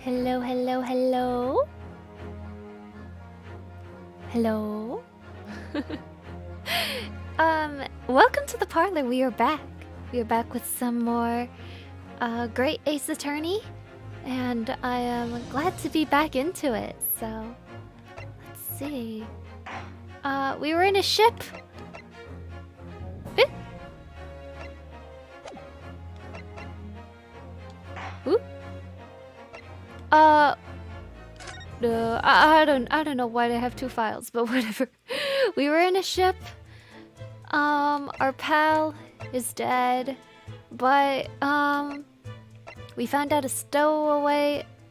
Hello, hello, hello. Hello. Welcome to the parlor. We are back. We are back with some more Great Ace Attorney, and I am glad to be back into it. So, let's see. We were in a ship. Eh? Ooh. I don't know why they have two files, but whatever. We were in a ship. Our pal is dead, but we found out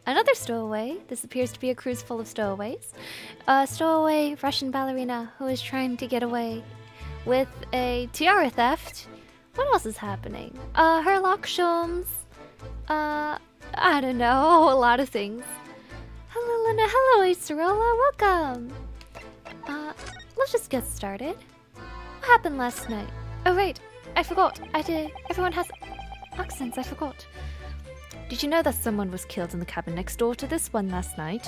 another stowaway. This appears to be a cruise full of stowaways. A stowaway Russian ballerina who is trying to get away with a tiara theft. What else is happening? Her lockshoms. I don't know, a lot of things. Hello, Lena. Hello, Acerola. Welcome. Let's just get started. What happened last night? Oh, right. I forgot. Everyone has accents. I forgot. Did you know that someone was killed in the cabin next door to this one last night?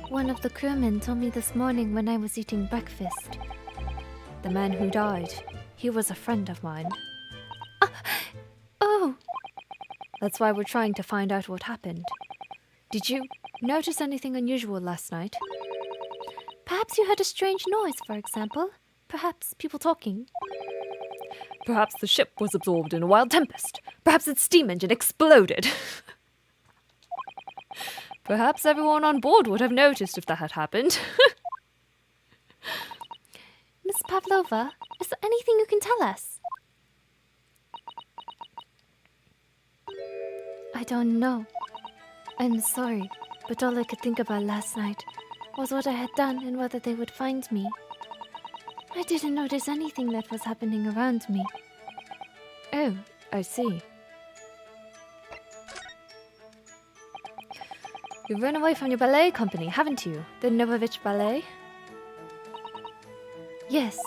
One of the crewmen told me this morning when I was eating breakfast. The man who died, he was a friend of mine. Oh. That's why we're trying to find out what happened. Did you notice anything unusual last night? Perhaps you heard a strange noise, for example. Perhaps people talking. Perhaps the ship was absorbed in a wild tempest. Perhaps its steam engine exploded. Perhaps everyone on board would have noticed if that had happened. Miss Pavlova, is there anything you can tell us? I don't know. I'm sorry, but all I could think about last night was what I had done and whether they would find me. I didn't notice anything that was happening around me. Oh, I see. You've run away from your ballet company, haven't you? The Novovich Ballet? Yes.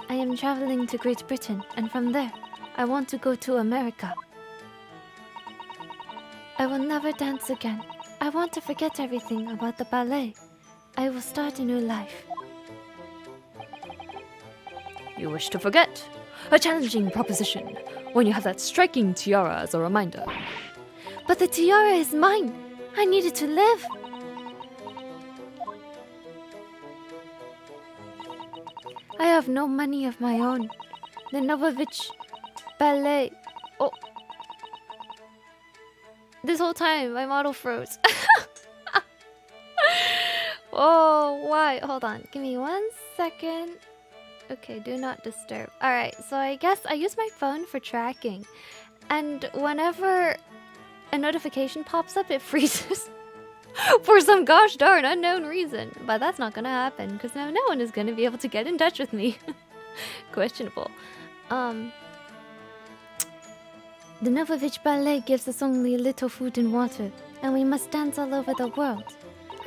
I am traveling to Great Britain, and from there, I want to go to America. I will never dance again. I want to forget everything about the ballet. I will start a new life. You wish to forget? A challenging proposition, when you have that striking tiara as a reminder. But the tiara is mine. I need it to live. I have no money of my own. The Novovich Ballet. Oh. This whole time, my model froze. Oh, why? Hold on. Give me 1 second. Okay, do not disturb. Alright, so I guess I use my phone for tracking. And whenever a notification pops up, it freezes. For some gosh darn unknown reason. But that's not gonna happen, because now no one is gonna be able to get in touch with me. Questionable. The Novovich Ballet gives us only a little food and water, and we must dance all over the world.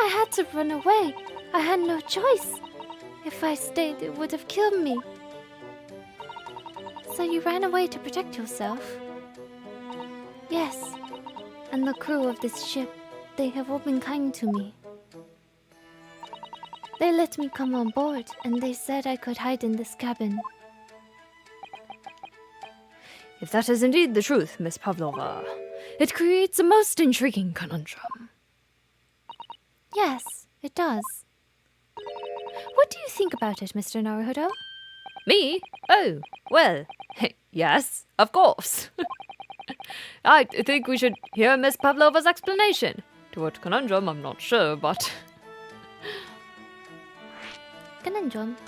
I had to run away. I had no choice. If I stayed, it would have killed me. So you ran away to protect yourself? Yes. And the crew of this ship, they have all been kind to me. They let me come on board, and they said I could hide in this cabin. If that is indeed the truth, Miss Pavlova, it creates a most intriguing conundrum. Yes, it does. What do you think about it, Mr. Naruhodo? Me? Oh, well, yes, of course. I think we should hear Miss Pavlova's explanation. To what conundrum, I'm not sure, but... Conundrum?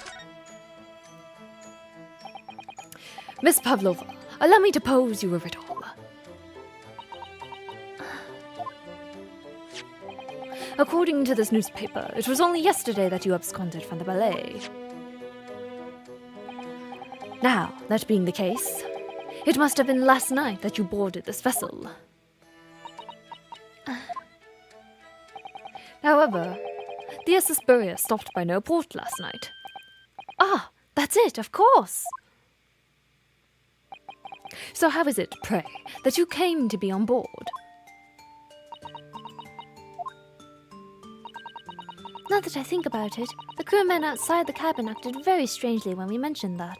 Miss Pavlova, allow me to pose you a riddle. According to this newspaper, it was only yesterday that you absconded from the ballet. Now, that being the case, it must have been last night that you boarded this vessel. However, the SS Buria stopped by no port last night. Ah, that's it, of course. So how is it, pray, that you came to be on board? Now that I think about it, the crewmen outside the cabin acted very strangely when we mentioned that.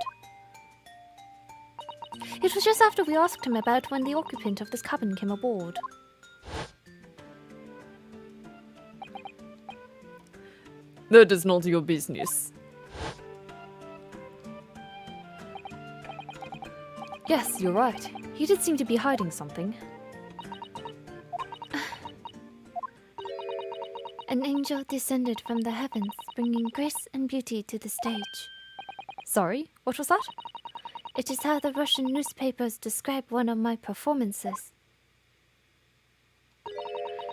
It was just after we asked him about when the occupant of this cabin came aboard. That is not your business. Yes, you're right. He did seem to be hiding something. An angel descended from the heavens, bringing grace and beauty to the stage. Sorry, what was that? It is how the Russian newspapers describe one of my performances.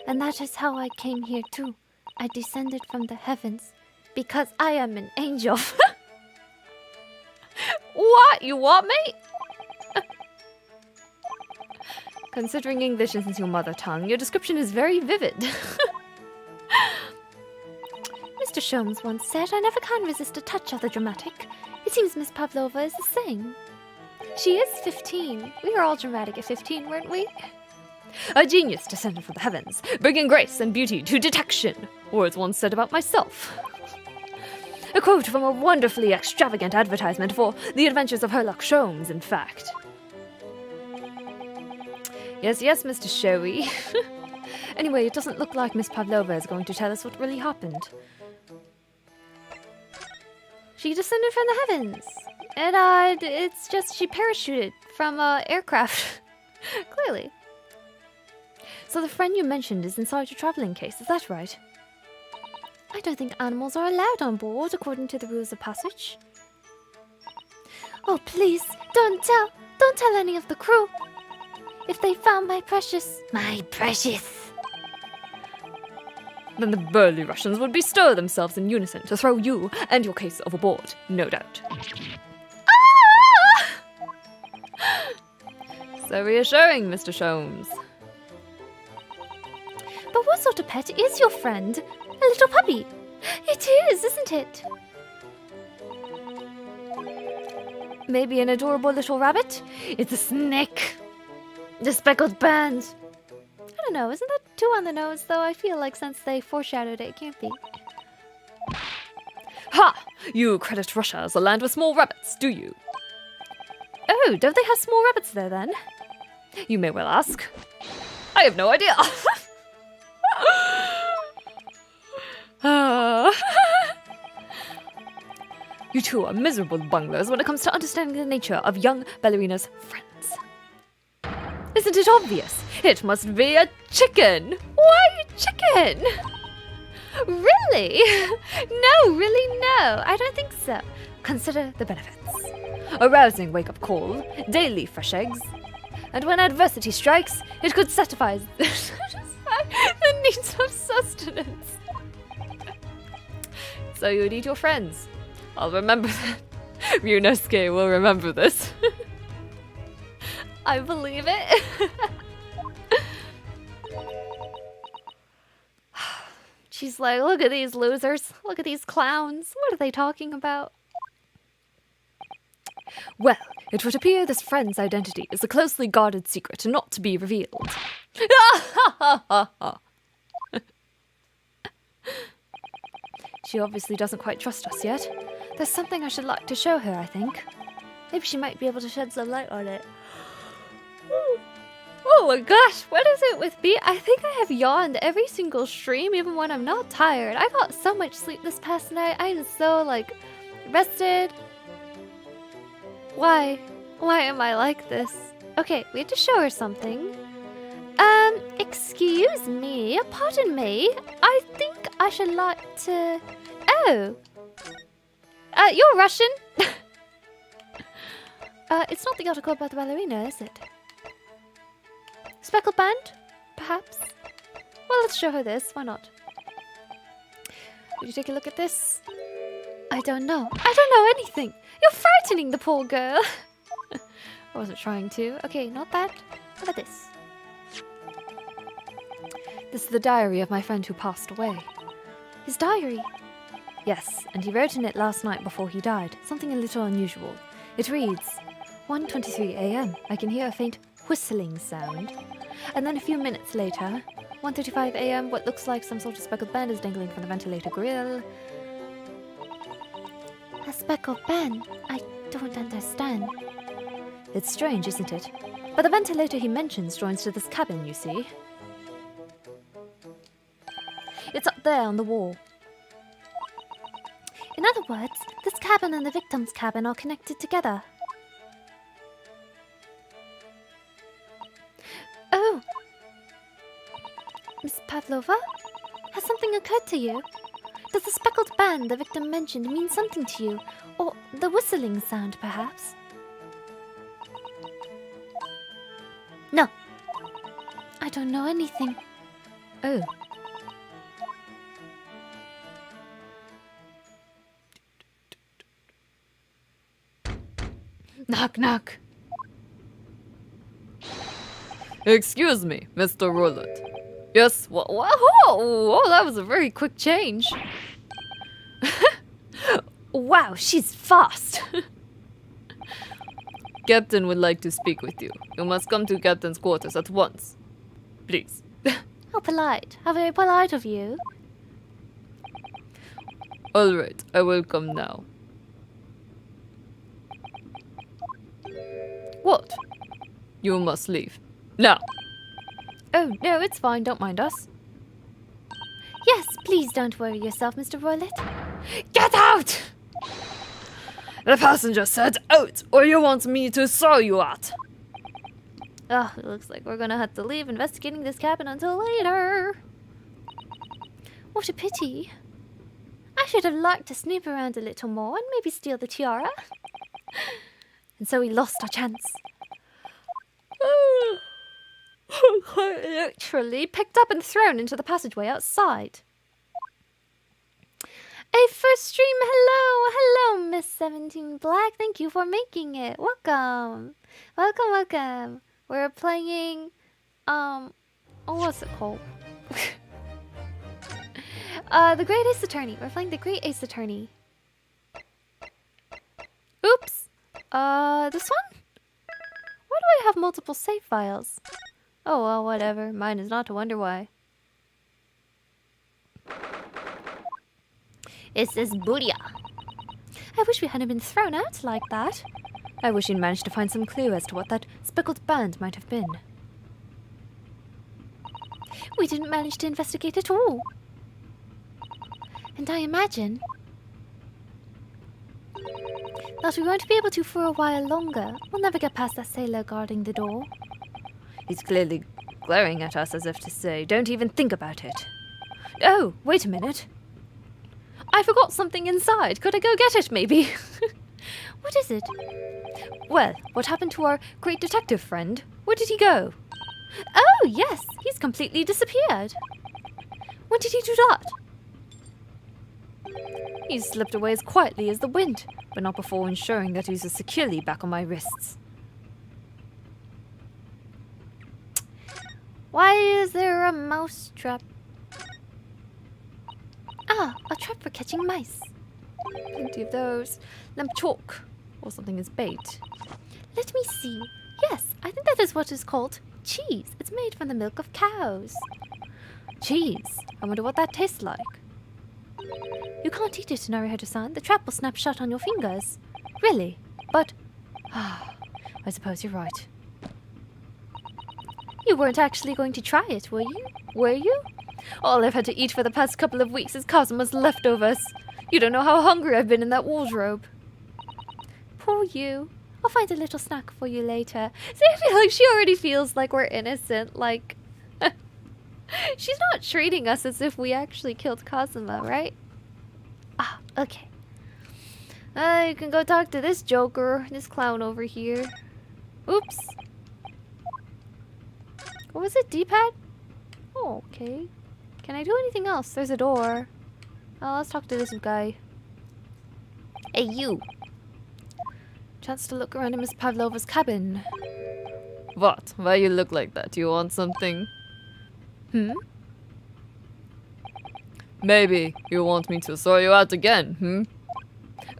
And that is how I came here too. I descended from the heavens, because I am an angel. What? You what, mate? Considering English isn't your mother tongue, your description is very vivid. Mr. Sholmes once said, I never can resist a touch of the dramatic. It seems Miss Pavlova is the same. She is 15. We were all dramatic at 15, weren't we? A genius descended from the heavens, bringing grace and beauty to detection. Words once said about myself. A quote from a wonderfully extravagant advertisement for The Adventures of Sherlock Sholmes, in fact. Yes, yes, Mr. Showy. Anyway, it doesn't look like Miss Pavlova is going to tell us what really happened. She descended from the heavens. And, it's just she parachuted from a aircraft. Clearly. So the friend you mentioned is inside your traveling case, is that right? I don't think animals are allowed on board according to the rules of passage. Oh, please, don't tell any of the crew. If they found my precious... Then the burly Russians would bestir themselves in unison to throw you and your case overboard, no doubt. Ah! So reassuring, Mr. Sholmes. But what sort of pet is your friend? A little puppy. It is, isn't it? Maybe an adorable little rabbit? It's a snake. The speckled band. I don't know, isn't that too on the nose, though? I feel like since they foreshadowed it can't be. Ha! You credit Russia as a land with small rabbits, do you? Oh, don't they have small rabbits there, then? You may well ask. I have no idea. You two are miserable bunglers when it comes to understanding the nature of young ballerina's friends. Isn't it obvious? It must be a chicken. Why chicken? Really? No, really no. I don't think so. Consider the benefits. A rousing wake-up call, daily fresh eggs, and when adversity strikes, it could satisfy the needs of sustenance. So you would eat your friends. I'll remember that. Ryunosuke will remember this. I believe it. She's like, look at these losers. Look at these clowns. What are they talking about? Well, it would appear this friend's identity is a closely guarded secret not to be revealed. She obviously doesn't quite trust us yet. There's something I should like to show her, I think. Maybe she might be able to shed some light on it. Oh my gosh, what is it with me? I think I have yawned every single stream, even when I'm not tired. I got so much sleep this past night. I am so, rested. Why? Why am I like this? Okay, we have to show her something. Excuse me, pardon me. I think I should like to... Oh. You're Russian? It's not the article about the ballerina, is it? Speckled band? Perhaps? Well, let's show her this. Why not? Would you take a look at this? I don't know. I don't know anything. You're frightening the poor girl. I wasn't trying to. Okay, not that. How about this? This is the diary of my friend who passed away. His diary? Yes, and he wrote in it last night before he died. Something a little unusual. It reads, 1:23 a.m. I can hear a faint whistling sound. And then a few minutes later, 1:35 a.m. What looks like some sort of speckled band is dangling from the ventilator grill. A speckled band? I don't understand. It's strange, isn't it? But the ventilator he mentions joins to this cabin, you see. It's up there on the wall. In other words, this cabin and the victim's cabin are connected together. Oh! Miss Pavlova? Has something occurred to you? Does the speckled band the victim mentioned mean something to you? Or the whistling sound, perhaps? No. I don't know anything. Oh. Knock, knock. Excuse me, Mr. Roulette. Yes, Whoa, that was a very quick change. Wow, she's fast. Captain would like to speak with you. You must come to Captain's quarters at once. Please. How polite. How very polite of you. All right, I will come now. What? You must leave. Now. Oh, no, it's fine. Don't mind us. Yes, please don't worry yourself, Mr. Roulette. Get out! The passenger said out, or you want me to throw you out. Oh, it looks like we're gonna have to leave investigating this cabin until later. What a pity. I should have liked to snoop around a little more and maybe steal the tiara. And so we lost our chance. Literally picked up and thrown into the passageway outside. A first stream, hello, Miss 17 Black. Thank you for making it. Welcome. We're playing, what's it called? The Great Ace Attorney. We're playing the Great Ace Attorney. Oops. This one? Why do I have multiple save files? Oh well, whatever. Mine is not to wonder why. It says Boodia. I wish we hadn't been thrown out like that. I wish you'd managed to find some clue as to what that speckled band might have been. We didn't manage to investigate at all. And I imagine that we won't be able to for a while longer. We'll never get past that sailor guarding the door. He's clearly glaring at us as if to say, don't even think about it. Oh, wait a minute. I forgot something inside. Could I go get it, maybe? What is it? Well, what happened to our great detective friend? Where did he go? Oh, yes. He's completely disappeared. When did he do that? He slipped away as quietly as the wind, but not before ensuring that he was securely back on my wrists. Why is there a mouse trap? Ah, a trap for catching mice. Plenty of those. Lamp chalk, or something as bait. Let me see. Yes, I think that is what is called cheese. It's made from the milk of cows. Cheese? I wonder what that tastes like. You can't eat it, Naruhodo-san. The trap will snap shut on your fingers. Really? But... I suppose you're right. You weren't actually going to try it, were you? Were you? All I've had to eat for the past couple of weeks is Kazuma's leftovers. You don't know how hungry I've been in that wardrobe. Poor you. I'll find a little snack for you later. See, I feel like she already feels like we're innocent. Like, she's not treating us as if we actually killed Kazuma, right? Ah, okay. You can go talk to this joker, this clown over here. Oops. What was it? D-pad? Oh, okay. Can I do anything else? There's a door. Oh, let's talk to this guy. Hey, you. Chance to look around in Miss Pavlova's cabin. What? Why you look like that? You want something? Maybe you want me to throw you out again,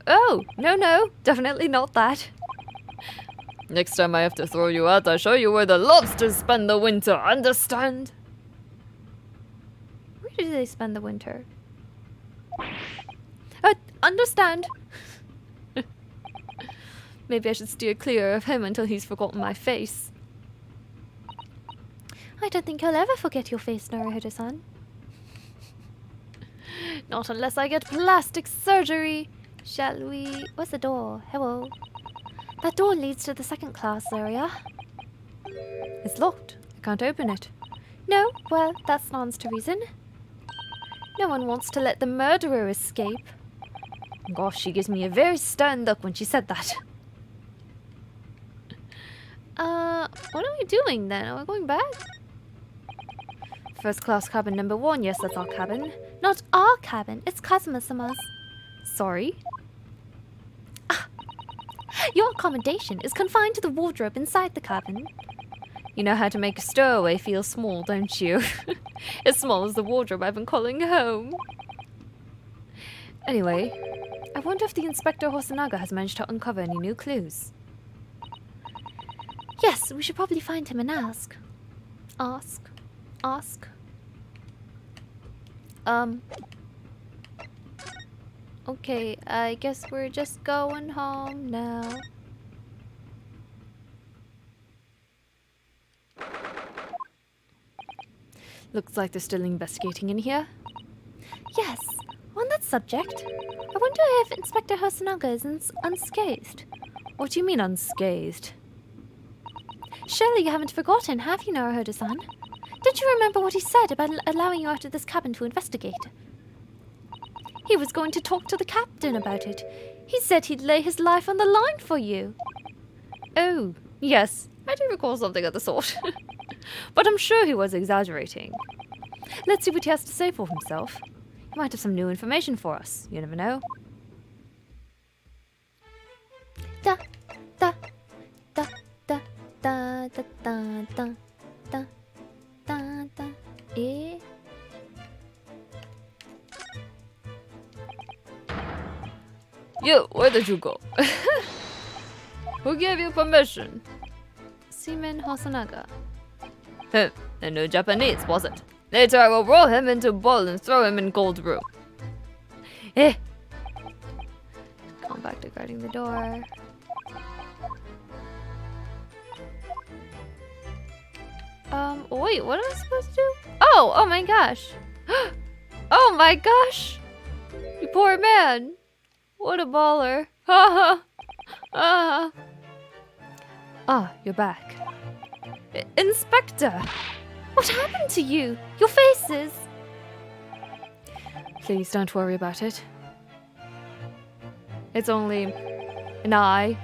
Oh, no, definitely not that. Next time I have to throw you out, I'll show you where the lobsters spend the winter, understand? Where do they spend the winter? Understand. Maybe I should steer clear of him until he's forgotten my face. I don't think he'll ever forget your face, Naruhodo-san. Not unless I get plastic surgery. Shall we... What's the door? Hello. That door leads to the second class area. It's locked. I can't open it. No? Well, that stands to reason. No one wants to let the murderer escape. Gosh, she gives me a very stern look when she said that. What are we doing then? Are we going back? First class cabin number 1. Yes, that's our cabin. Not our cabin. It's Kazuma-sama's. Sorry. Your accommodation is confined to the wardrobe inside the cabin. You know how to make a stowaway feel small, don't you? As small as the wardrobe I've been calling home. Anyway, I wonder if the Inspector Hosonaga has managed to uncover any new clues. Yes, we should probably find him and ask. Ask. Okay, I guess we're just going home now. Looks like they're still investigating in here. Yes, on that subject, I wonder if Inspector Hosonaga is unscathed. What do you mean unscathed? Surely you haven't forgotten, have you, Naruhodo-san? Don't you remember what he said about allowing you out of this cabin to investigate? He was going to talk to the captain about it. He said he'd lay his life on the line for you. Oh, yes, I do recall something of the sort. But I'm sure he was exaggerating. Let's see what he has to say for himself. He might have some new information for us. You never know. Da, da, da, da, da, da, da, da, da, da, da, eh? You, where did you go? Who gave you permission? Seaman Hosonaga. And no Japanese, was it? Later I will roll him into a bowl and throw him in cold room. Eh! Going back to guarding the door. Wait, what am I supposed to do? Oh my gosh! Oh my gosh! You poor man! What a baller! Ha ha! Ah, you're back. Inspector! What happened to you? Your faces! Please don't worry about it. It's only an eye.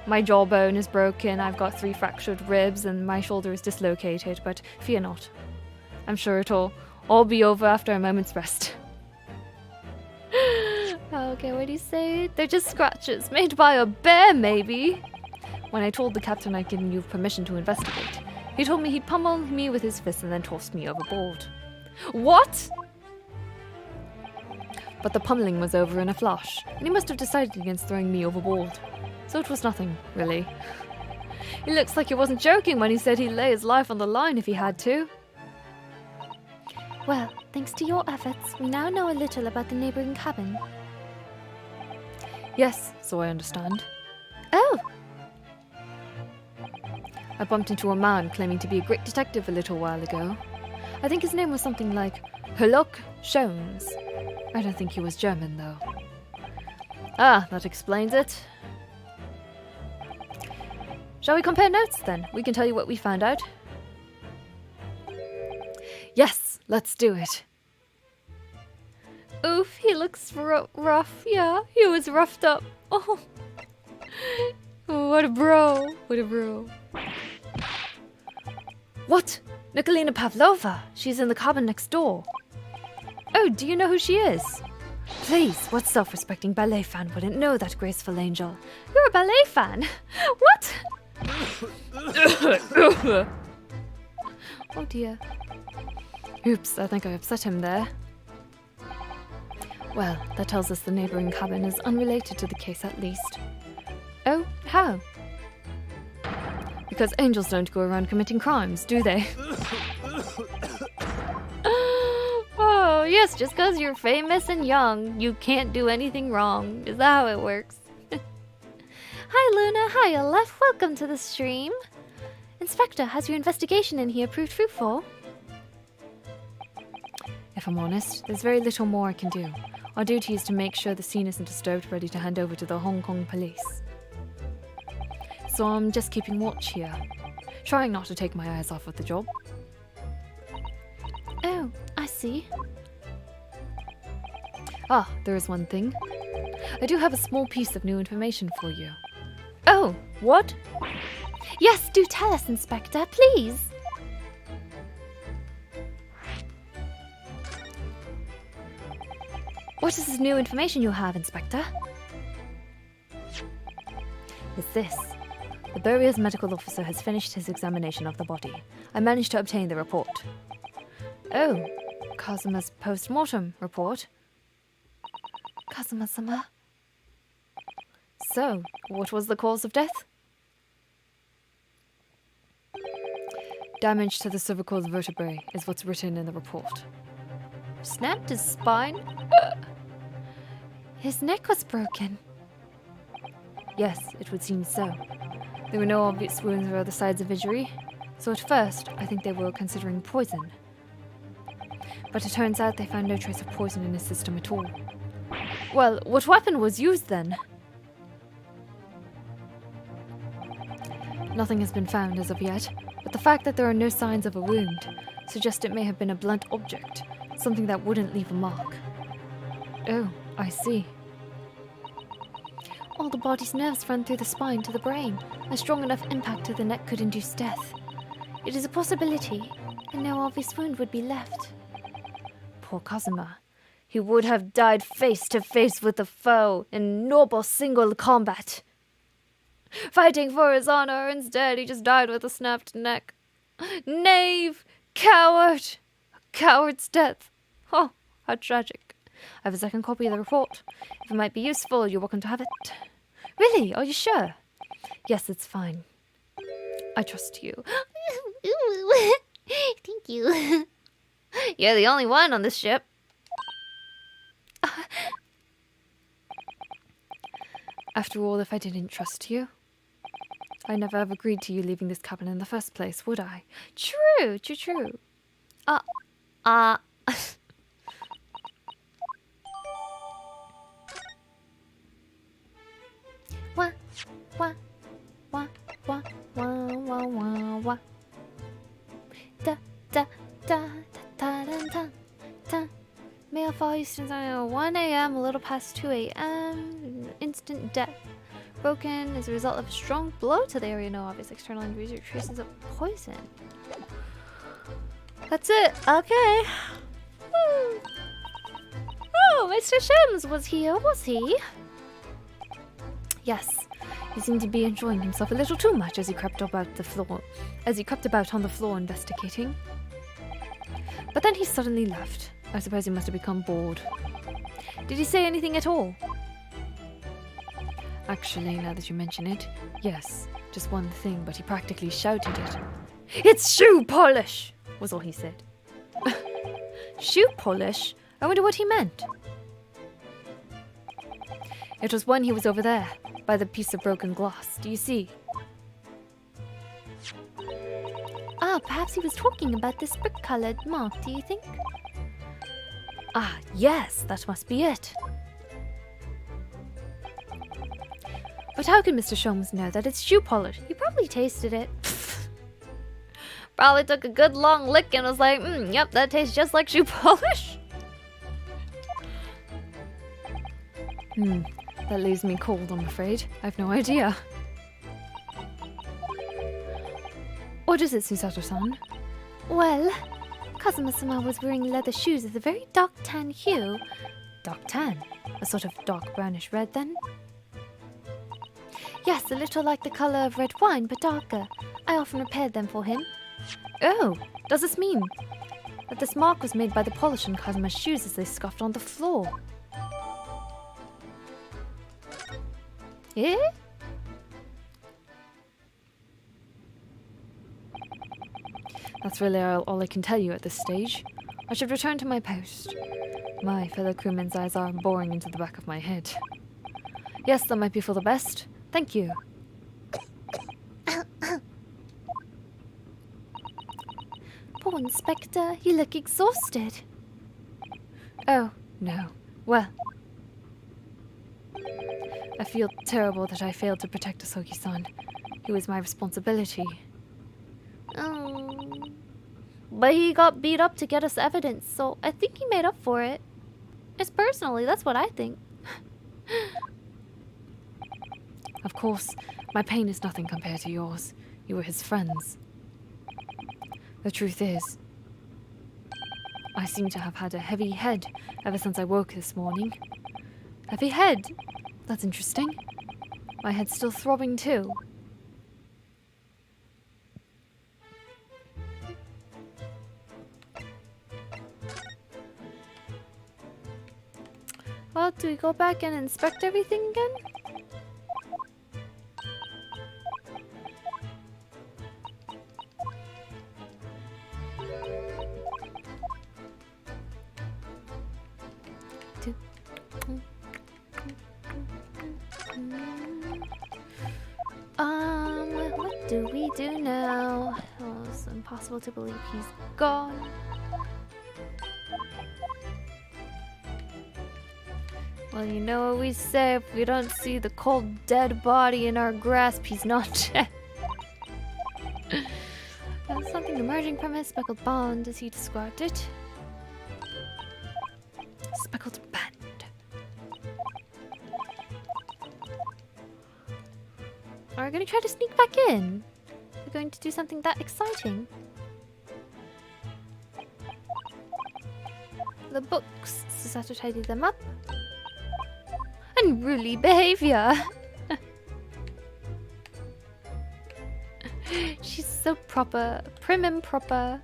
My jawbone is broken, I've got 3 fractured ribs, and my shoulder is dislocated, but fear not. I'm sure it'll all be over after a moment's rest. Okay, what do you say? They're just scratches made by a bear, maybe. When I told the captain I'd given you permission to investigate, he told me he'd pummel me with his fist and then toss me overboard. What? But the pummeling was over in a flash, and he must have decided against throwing me overboard. So it was nothing, really. It looks like he wasn't joking when he said he'd lay his life on the line if he had to. Well, thanks to your efforts, we now know a little about the neighboring cabin. Yes, so I understand. Oh! I bumped into a man claiming to be a great detective a little while ago. I think his name was something like Herlock Sholmes. I don't think he was German, though. Ah, that explains it. Shall we compare notes, then? We can tell you what we found out. Yes, let's do it. Oof, he looks rough. Yeah, he was roughed up. Oh, what a bro. What a bro. What? Nikolina Pavlova. She's in the cabin next door. Oh, do you know who she is? Please, what self-respecting ballet fan wouldn't know that graceful angel? You're a ballet fan? What? Oh dear. Oops, I think I upset him there. Well, that tells us the neighboring cabin is unrelated to the case at least. Oh, how? because angels don't go around committing crimes, do they? Oh, yes, just because you're famous and young, you can't do anything wrong. Is that how it works? Hi, Luna. Hi, Aleph. Welcome to the stream. Inspector, has your investigation in here proved fruitful? If I'm honest, there's very little more I can do. Our duty is to make sure the scene isn't disturbed, ready to hand over to the Hong Kong police. So I'm just keeping watch here, trying not to take my eyes off of the job. Oh, I see. Ah, there is one thing. I do have a small piece of new information for you. Oh, What? yes, do tell us, Inspector, please. What is this new information you have, Inspector? It's this. The burial's medical officer has finished his examination of the body. I managed to obtain the report. Oh, Kazuma's post-mortem report. Kazuma-sama. So, what was the cause of death? Damage to the cervical vertebrae is what's written in the report. Snapped his spine? His neck was broken. Yes, it would seem so. There were no obvious wounds or other signs of injury, so at first I think they were considering poison. But it turns out they found no trace of poison in his system at all. Well, what weapon was used then? Nothing has been found as of yet, but the fact that there are no signs of a wound suggests it may have been a blunt object, something that wouldn't leave a mark. Oh, I see. All the body's nerves run through the spine to the brain. A strong enough impact to the neck could induce death. It is a possibility, and no obvious wound would be left. Poor Kazuma. He would have died face to face with the foe in noble single combat. Fighting for his honor, instead he just died with a snapped neck. Knave! Coward! A coward's death. Oh, how tragic. I have a second copy of the report. If it might be useful, you're welcome to have it. Really? Are you sure? Yes, it's fine. I trust you. Thank you. You're the only one on this ship. After all, if I didn't trust you, I never have agreed to you leaving this cabin in the first place, would I? True. Wah, wah, wah, wah, wah, wah, wah, wah. Da, da, da, da, da, da, da, da. Male fall Eastern Time, 1 a.m., a little past 2 a.m. Instant death. Broken as a result of a strong blow to the area. No obvious external injuries or traces of poison. That's it. Okay. Oh, Mr. Shims was here, was he? Yes, he seemed to be enjoying himself a little too much as he crept about on the floor investigating. But then he suddenly left. I suppose he must have become bored. Did he say anything at all? Actually, now that you mention it, yes, just one thing, but he practically shouted it. "It's shoe polish!" was all he said. Shoe polish? I wonder what he meant. It was when he was over there, by the piece of broken glass. Do you see? Ah, perhaps he was talking about this brick-colored mark, do you think? Ah, yes, that must be it. But how can Mr. Sholmes know that it's shoe polish? He probably tasted it. Probably took a good long lick and was like, yep, that tastes just like shoe polish. That leaves me cold, I'm afraid. I've no idea. What is it, Susato-san? Well, Kazuma-sama was wearing leather shoes of a very dark tan hue. Dark tan? A sort of dark brownish red, then? Yes, a little like the color of red wine, but darker. I often repaired them for him. Oh, does this mean that this mark was made by the polish on Kazuma's shoes as they scuffed on the floor? Eh? That's really all I can tell you at this stage. I should return to my post. My fellow crewmen's eyes are boring into the back of my head. Yes, that might be for the best. Thank you. Poor Inspector, you look exhausted. Oh, no. Well, I feel terrible that I failed to protect Asogi-san. He was my responsibility. But he got beat up to get us evidence, so I think he made up for it. It's personally, that's what I think. Of course, my pain is nothing compared to yours. You were his friends. The truth is, I seem to have had a heavy head ever since I woke this morning. Heavy head? That's interesting. My head's still throbbing too. Well, do we go back and inspect everything again? What do we do now? Oh, it's impossible to believe he's gone. Well, you know what we say, if we don't see the cold dead body in our grasp, he's not dead. Something emerging from his speckled bond, as he described it. Speckled band. Are we going to try to sneak back in? We're going to do something that exciting. The books, just have to tidy them up. Unruly behavior. She's so proper, prim and proper.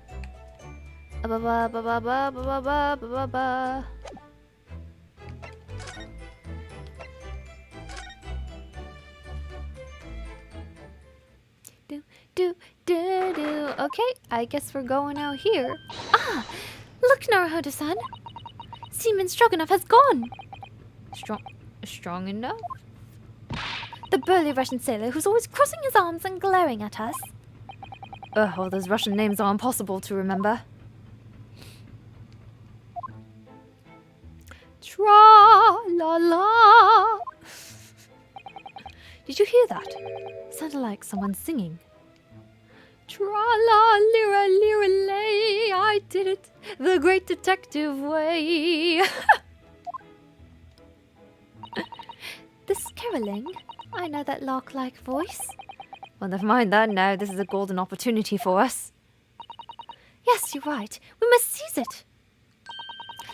Ba ba ba ba ba ba ba ba ba ba ba. Do do do do. Okay, I guess we're going out here. Ah, look, Naruhodo-san. Seaman Stroganoff has gone. Strong enough? The burly Russian sailor who's always crossing his arms and glaring at us. Well, those Russian names are impossible to remember. Tra-la-la. Did you hear that? Sounded like someone singing. Tra-la-lira-lira-lay, I did it the great detective way. This caroling? I know that lark-like voice. Well, never mind that now. This is a golden opportunity for us. Yes, you're right. We must seize it.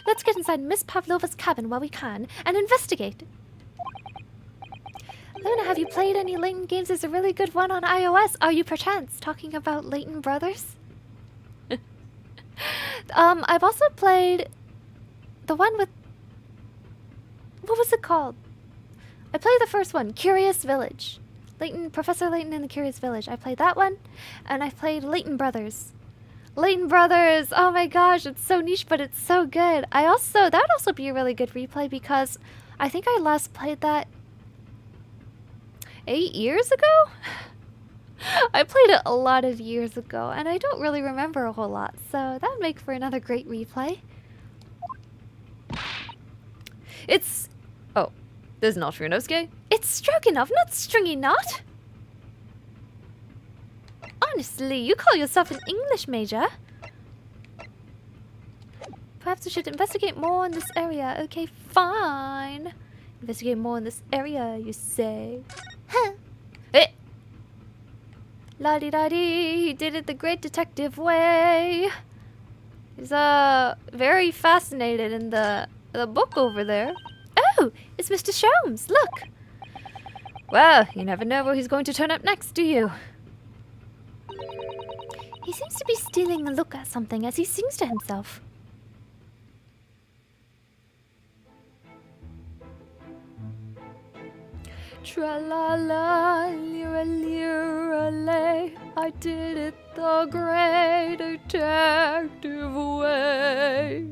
Let's get inside Miss Pavlova's cabin while we can and investigate. Luna, have you played any Layton games? There's a really good one on iOS. Are you perchance talking about Layton Brothers? I've also played the one with... What was it called? I played the first one, Curious Village. Professor Layton in the Curious Village. I played that one, and I played Layton Brothers. Layton Brothers! Oh my gosh, it's so niche, but it's so good. That would also be a really good replay because I think I last played that 8 years ago? I played it a lot of years ago, and I don't really remember a whole lot, so that would make for another great replay. It's... Oh, there's not Ryunosuke? It's Stroganoff, not Stringy Knot! Honestly, you call yourself an English major? Perhaps we should investigate more in this area. Okay, fine. Investigate more in this area, you say. Huh. Eh! La-di-da-di, he did it the great detective way. He's very fascinated in the book over there. Oh, it's Mr. Sholmes, look. Well, you never know where he's going to turn up next, do you? He seems to be stealing a look at something as he sings to himself. Tra-la-la, lira-lira-lay, I did it the great detective way.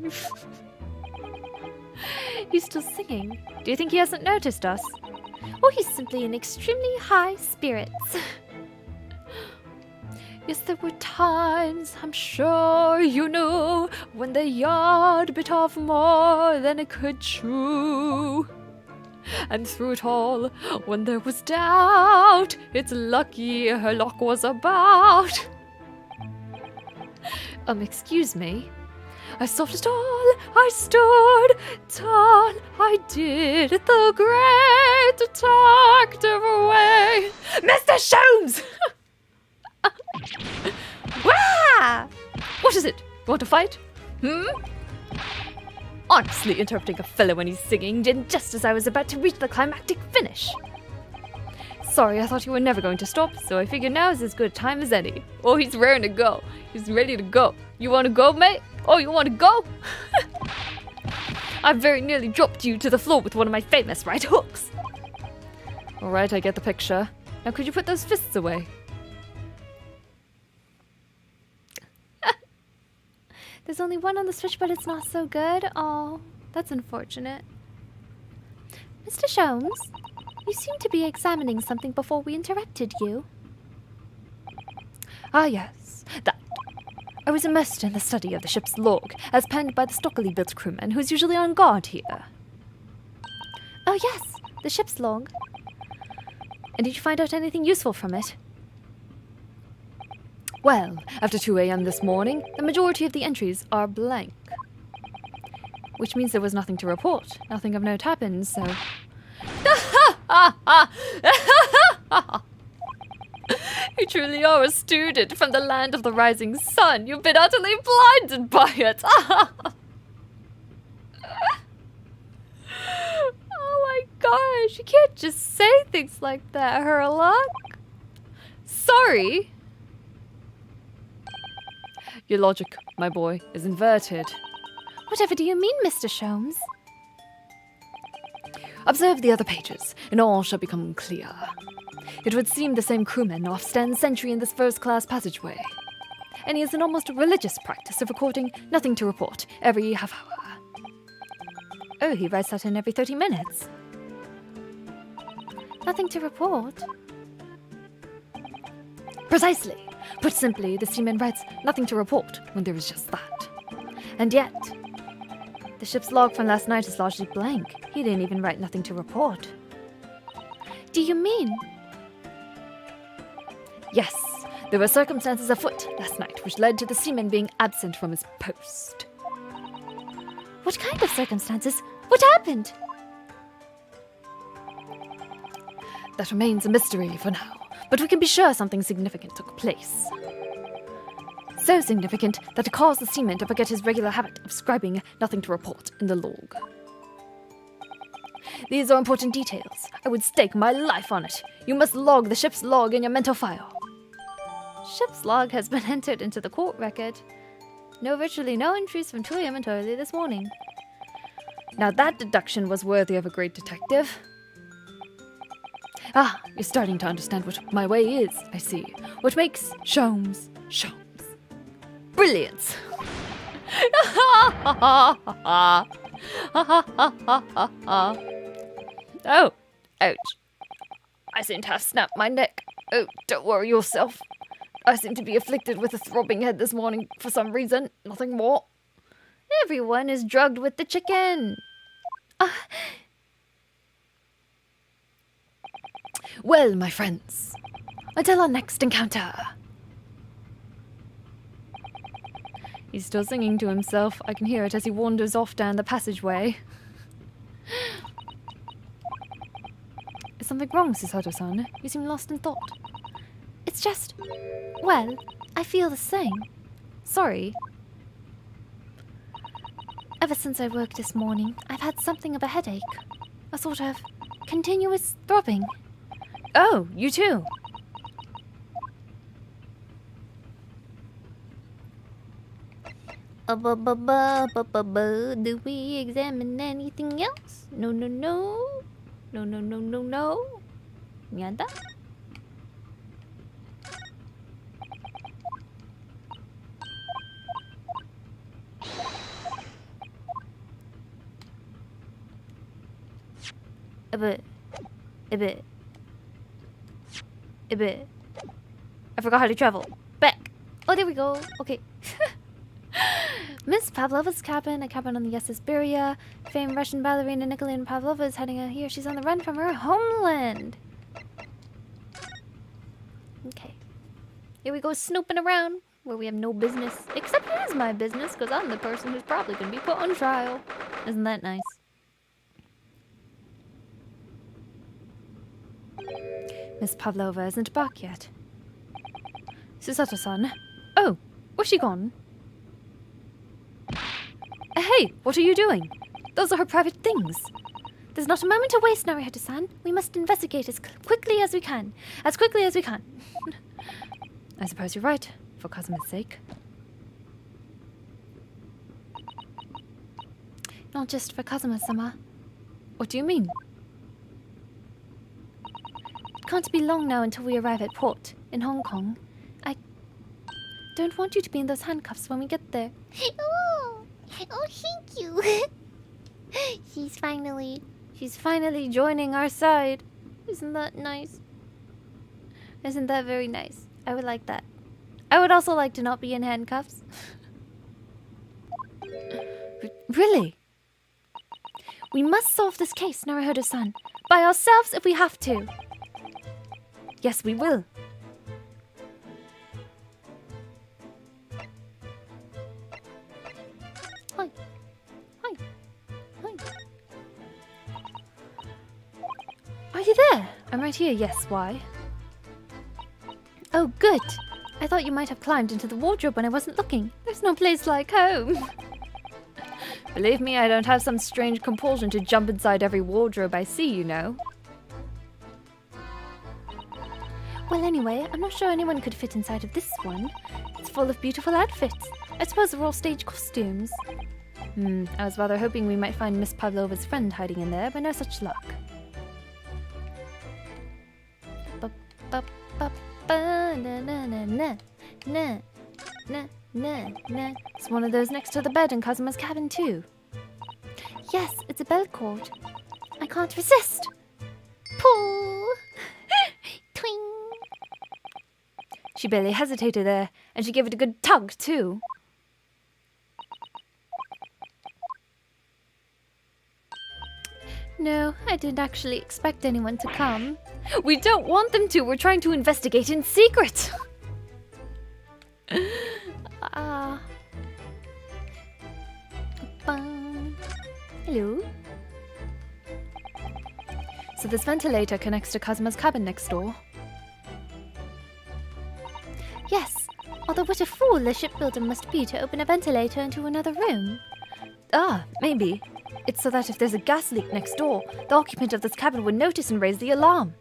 He's still singing. Do you think he hasn't noticed us? Or he's simply in extremely high spirits. Yes, there were times, I'm sure you knew, when the yard bit off more than it could chew. And through it all, when there was doubt, it's lucky her luck was about. Excuse me. I solved it all, I stood tall, I did it the great detective way. Mr. Sholmes! Wah! What is it? You want to fight? Honestly, interrupting a fellow when he's singing did just as I was about to reach the climactic finish. Sorry, I thought you were never going to stop, so I figured now is as good a time as any. Oh, he's raring to go. He's ready to go. You want to go, mate? Oh, you want to go? I very nearly dropped you to the floor with one of my famous right hooks. Alright, I get the picture. Now could you put those fists away? There's only one on the switch, but it's not so good. Oh, that's unfortunate. Mr. Sholmes, you seem to be examining something before we interrupted you. Ah, yes, that. I was immersed in the study of the ship's log, as penned by the stockily built crewman who's usually on guard here. Oh yes, the ship's log. And did you find out anything useful from it? Well, after 2 a.m. this morning, the majority of the entries are blank. Which means there was nothing to report. Nothing of note happened, so... You truly are a student from the land of the rising sun. You've been utterly blinded by it. Oh my gosh, you can't just say things like that, Herlock. Sorry. Your logic, my boy, is inverted. Whatever do you mean, Mr. Sholmes? Observe the other pages, and all shall become clear. It would seem the same crewman off stands sentry in this first-class passageway. And he has an almost religious practice of recording nothing to report every half hour. Oh, he writes that in every 30 minutes. Nothing to report? Precisely. Put simply, the seaman writes nothing to report when there is just that. And yet, the ship's log from last night is largely blank. He didn't even write nothing to report. Do you mean? Yes, there were circumstances afoot last night which led to the seaman being absent from his post. What kind of circumstances? What happened? That remains a mystery for now, but we can be sure something significant took place. So significant that it caused the seaman to forget his regular habit of scribing nothing to report in the log. These are important details. I would stake my life on it. You must log the ship's log in your mental file. Ship's log has been entered into the court record. Virtually no entries from 2 a.m. until early this morning. Now that deduction was worthy of a great detective. Ah, you're starting to understand what my way is, I see. What makes Sholmes Sholmes. Brilliant! Oh, ouch. I seem to have snapped my neck. Oh, don't worry yourself. I seem to be afflicted with a throbbing head this morning for some reason, nothing more. Everyone is drugged with the chicken. Well, my friends, until our next encounter. He's still singing to himself. I can hear it as he wanders off down the passageway. Is something wrong, Susato-san? You seem lost in thought. It's just... well, I feel the same. Sorry. Ever since I woke this morning, I've had something of a headache. A sort of continuous throbbing. Oh, you too. Do we examine anything else? No. No. Yada? A bit. A bit. A bit. I forgot how to travel. Back. Oh, there we go. Okay. Miss Pavlova's cabin, a cabin on the SS Beria. Famed Russian ballerina Nikolina Pavlova is heading out here. She's on the run from her homeland. Okay. Here we go snooping around where we have no business. Except it is my business because I'm the person who's probably going to be put on trial. Isn't that nice? Miss Pavlova isn't back yet. Susato-san. Oh, where's she gone? Hey, what are you doing? Those are her private things. There's not a moment to waste, Naruhodo-san. We must investigate as quickly as we can. As quickly as we can. I suppose you're right, for Kazuma's sake. Not just for Kazuma-sama. What do you mean? It can't be long now until we arrive at port, in Hong Kong. I don't want you to be in those handcuffs when we get there. Oh, thank you. She's finally joining our side. Isn't that nice? Isn't that very nice? I would like that. I would also like to not be in handcuffs. Really? We must solve this case, Naruhodo-san. By ourselves if we have to. Yes, we will. Hi. Hi. Hi. Are you there? I'm right here, yes, why? Oh, good. I thought you might have climbed into the wardrobe when I wasn't looking. There's no place like home. Believe me, I don't have some strange compulsion to jump inside every wardrobe I see, you know. Well, anyway, I'm not sure anyone could fit inside of this one. It's full of beautiful outfits. I suppose they're all stage costumes. I was rather hoping we might find Miss Pavlova's friend hiding in there, but no such luck. It's one of those next to the bed in Kazuma's cabin too. Yes, it's a bell cord. I can't resist. pull. Twing. She barely hesitated there, and she gave it a good tug, too. No, I didn't actually expect anyone to come. We don't want them to. We're trying to investigate in secret. Hello? So this ventilator connects to Kazuma's cabin next door. Yes, although what a fool the shipbuilder must be to open a ventilator into another room. Ah, maybe. It's so that if there's a gas leak next door, the occupant of this cabin would notice and raise the alarm.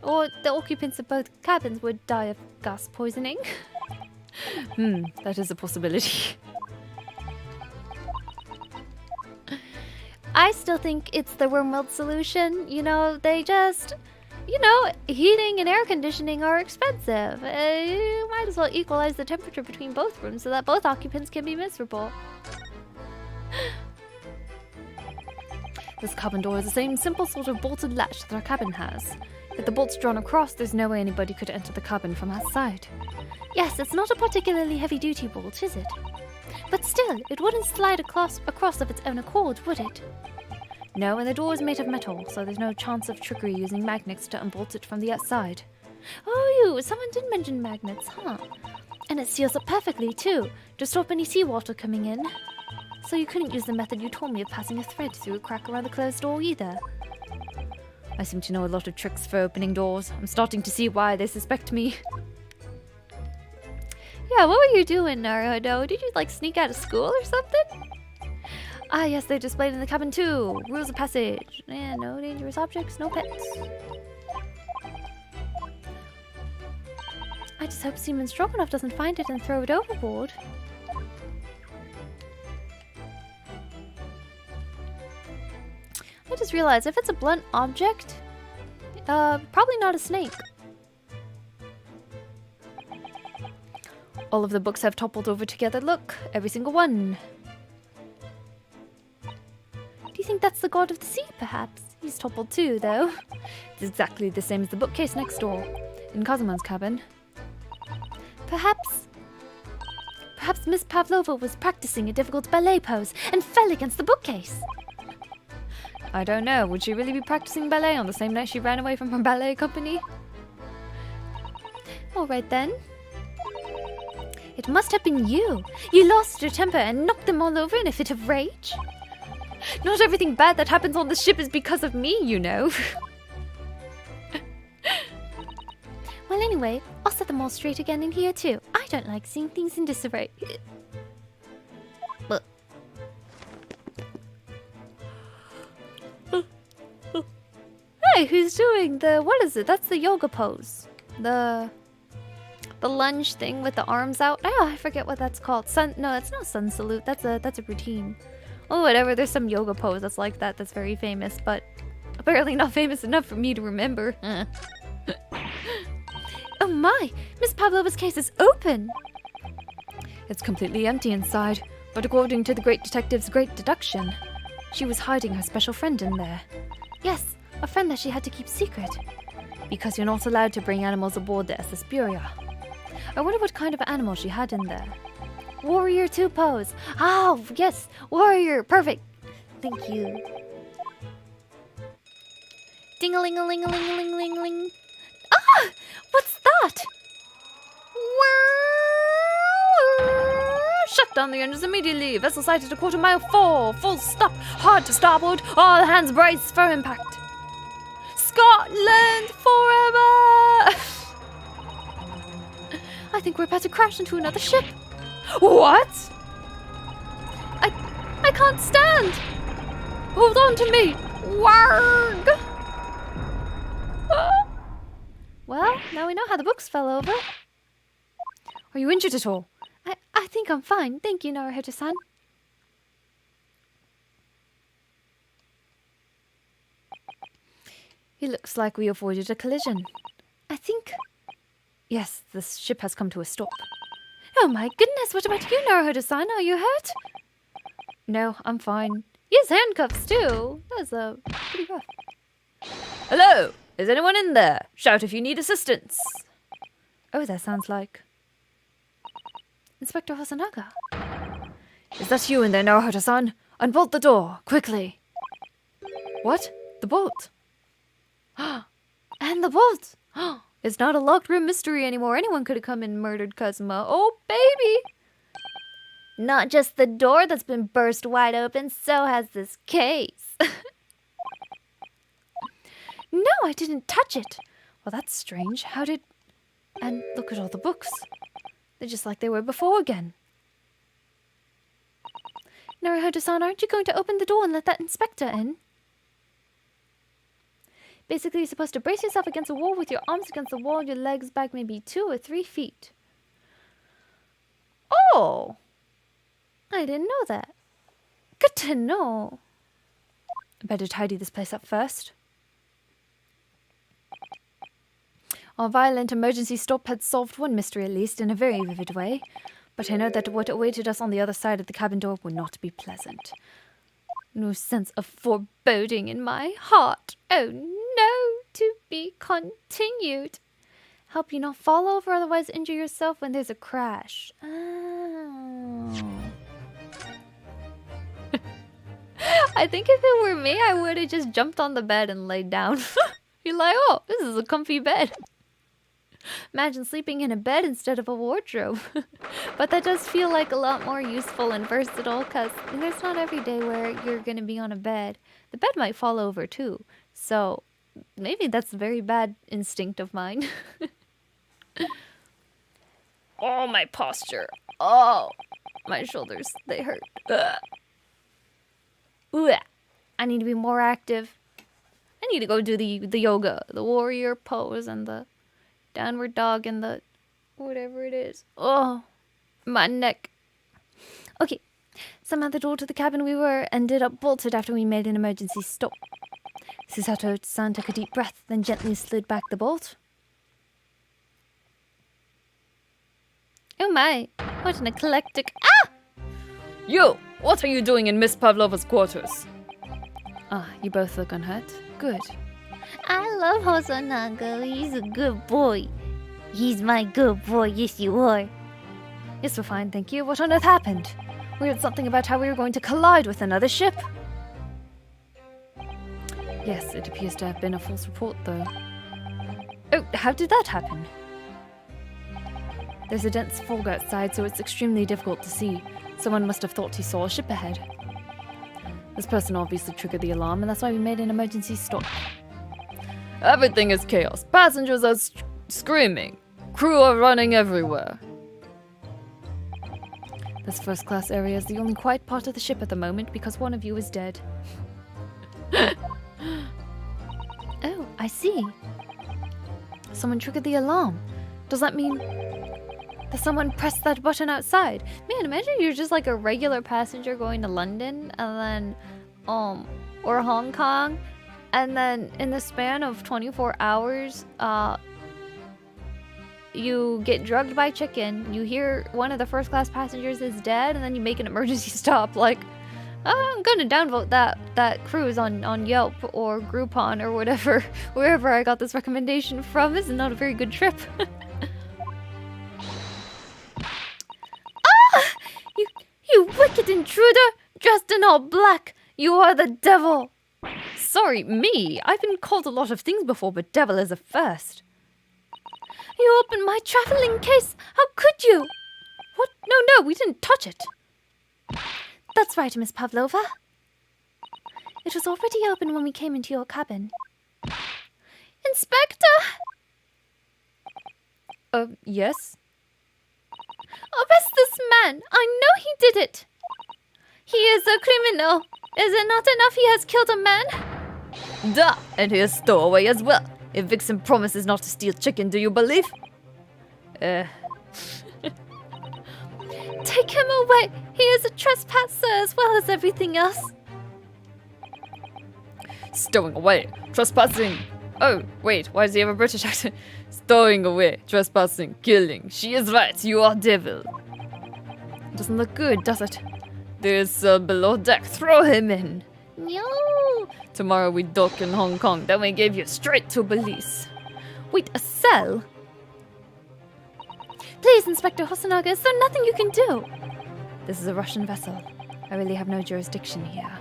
Or the occupants of both cabins would die of gas poisoning. That is a possibility. I still think it's the Wormworld solution. You know, they just... You know, heating and air conditioning are expensive. You might as well equalize the temperature between both rooms so that both occupants can be miserable. This cabin door has the same simple sort of bolted latch that our cabin has. If the bolt's drawn across, there's no way anybody could enter the cabin from outside. Yes, it's not a particularly heavy-duty bolt, is it? But still, it wouldn't slide across of its own accord, would it? No, and the door is made of metal, so there's no chance of trickery using magnets to unbolt it from the outside. Oh, someone did mention magnets, huh? And it seals up perfectly, too, to stop any seawater coming in. So you couldn't use the method you told me of passing a thread through a crack around the closed door either. I seem to know a lot of tricks for opening doors. I'm starting to see why they suspect me. Yeah, what were you doing, Naruhodo? Did you, sneak out of school or something? Ah, yes, they're displayed in the cabin too. Rules of passage. Yeah, no dangerous objects, no pets. I just hope Seaman Stroganoff doesn't find it and throw it overboard. I just realized if it's a blunt object, probably not a snake. All of the books have toppled over together. Look, every single one. Do you think that's the god of the sea, perhaps? He's toppled too, though. It's exactly the same as the bookcase next door, in Kazuma's cabin. Perhaps Miss Pavlova was practicing a difficult ballet pose and fell against the bookcase. I don't know. Would she really be practicing ballet on the same night she ran away from her ballet company? All right then. It must have been you. You lost your temper and knocked them all over in a fit of rage. Not everything bad that happens on the ship is because of me, you know. Well, anyway, I'll set them all straight again in here too. I don't like seeing things in disarray. Hey, who's doing the... what is it? That's the yoga pose. The lunge thing with the arms out. Oh, I forget what that's called. No, that's not sun salute. That's a routine. Oh, whatever. There's some yoga pose that's like that. That's very famous, but apparently not famous enough for me to remember. Oh my! Miss Pavlova's case is open! It's completely empty inside, but according to the great detective's great deduction, she was hiding her special friend in there. Yes, a friend that she had to keep secret. Because you're not allowed to bring animals aboard the SS Buria. I wonder what kind of animal she had in there. Warrior 2 pose. Oh, yes, warrior. Perfect. Thank you. Ding-a-ling-a-ling-a-ling-a-ling-a-ling-ling-ling. Ah! What's that? Shut down the engines immediately. Vessel sighted a quarter-mile full. Full stop. Hard to starboard. All hands brace for impact. Scotland forever! I think we're about to crash into another ship. What? I can't stand. Hold on to me. Warg! Well, now we know how the books fell over. Are you injured at all? I think I'm fine. Thank you, Naruhodo-san. It looks like we avoided a collision. I think... Yes, the ship has come to a stop. Oh my goodness, what about you, Naruhodo-san? Are you hurt? No, I'm fine. He has handcuffs too. That was pretty rough. Hello! Is anyone in there? Shout if you need assistance. Oh, that sounds like... Inspector Hosonaga. Is that you in there, Naruhodo-san? Unbolt the door, quickly. What? The bolt? And the bolt! It's not a locked room mystery anymore. Anyone could have come and murdered Kazuma. Oh, baby! Not just the door that's been burst wide open, so has this case. No, I didn't touch it. Well, that's strange. How did... And look at all the books. They're just like they were before again. Naruhodo-san, aren't you going to open the door and let that inspector in? Basically, you're supposed to brace yourself against a wall with your arms against the wall, your legs back maybe 2 or 3 feet. Oh! I didn't know that. Good to know. I better tidy this place up first. Our violent emergency stop had solved one mystery at least in a very vivid way, but I know that what awaited us on the other side of the cabin door would not be pleasant. No sense of foreboding in my heart. Oh no, to be continued. Help you not fall over, otherwise injure yourself when there's a crash. Oh. I think if it were me, I would have just jumped on the bed and laid down. You're like, oh, this is a comfy bed. Imagine sleeping in a bed instead of a wardrobe. But that does feel like a lot more useful and versatile, because there's not every day where you're going to be on a bed. The bed might fall over too. So maybe that's a very bad instinct of mine. Oh, my posture. Oh, my shoulders, they hurt. Ugh. Ooh, I need to be more active. I need to go do the yoga, the warrior pose and the downward dog and the whatever it is. Oh, my neck. Okay, somehow the door to the cabin we were ended up bolted after we made an emergency stop. Susato-san took a deep breath, then gently slid back the bolt. Oh my, what an eclectic... You! What are you doing in Miss Pavlova's quarters? Ah, you both look unhurt. Good. I love Hosonaga. He's a good boy. He's my good boy. Yes, you are. Yes, we're fine, thank you. What on earth happened? We heard something about how we were going to collide with another ship. Yes, it appears to have been a false report, though. Oh, how did that happen? There's a dense fog outside, so it's extremely difficult to see. Someone must have thought he saw a ship ahead. This person obviously triggered the alarm, and that's why we made an emergency stop. Everything is chaos. Passengers are screaming. Crew are running everywhere. This first-class area is the only quiet part of the ship at the moment because one of you is dead. Oh, I see. Someone triggered the alarm. Does that mean that someone pressed that button outside? Man, imagine you're just like a regular passenger going to London and then, or Hong Kong, and then in the span of 24 hours, you get drugged by chicken, you hear one of the first class passengers is dead, and then you make an emergency stop. Like, I'm gonna downvote that cruise on Yelp or Groupon or whatever, wherever I got this recommendation from. This is not a very good trip. Ah! You wicked intruder! Dressed in all black! You are the devil! Sorry, me? I've been called a lot of things before, but devil is a first. You opened my traveling case! How could you? What? No, we didn't touch it. That's right, Miss Pavlova. It was already open when we came into your cabin. Inspector! Yes? Arrest this man! I know he did it! He is a criminal! Is it not enough he has killed a man? Duh! And he is stowaway as well. If Vixen promises not to steal chicken, do you believe? Take him away! He is a trespasser as well as everything else. Stowing away. Trespassing. Oh, wait, why does he have a British accent? Stowing away. Trespassing. Killing. She is right, you are devil. It doesn't look good, does it? There's below deck. Throw him in. No! Tomorrow we dock in Hong Kong, then we give you straight to Belize. Wait, a cell? Please, Inspector Hosonaga, is there nothing you can do? This is a Russian vessel. I really have no jurisdiction here.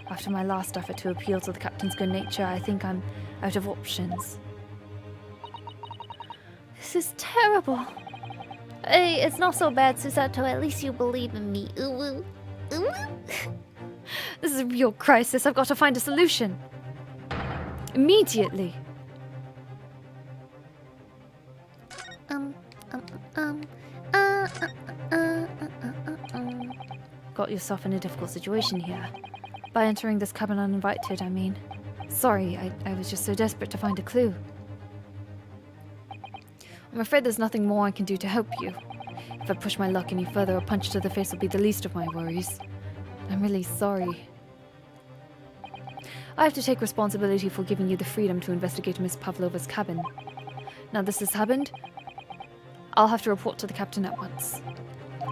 After my last effort to appeal to the captain's good nature, I think I'm out of options. This is terrible. Hey, it's not so bad, Susato. At least you believe in me. Ooh, ooh. This is a real crisis. I've got to find a solution. Immediately. Got yourself in a difficult situation here. By entering this cabin uninvited, I mean. Sorry, I was just so desperate to find a clue. I'm afraid there's nothing more I can do to help you. If I push my luck any further, a punch to the face will be the least of my worries. I'm really sorry. I have to take responsibility for giving you the freedom to investigate Miss Pavlova's cabin. Now this has happened, I'll have to report to the captain at once.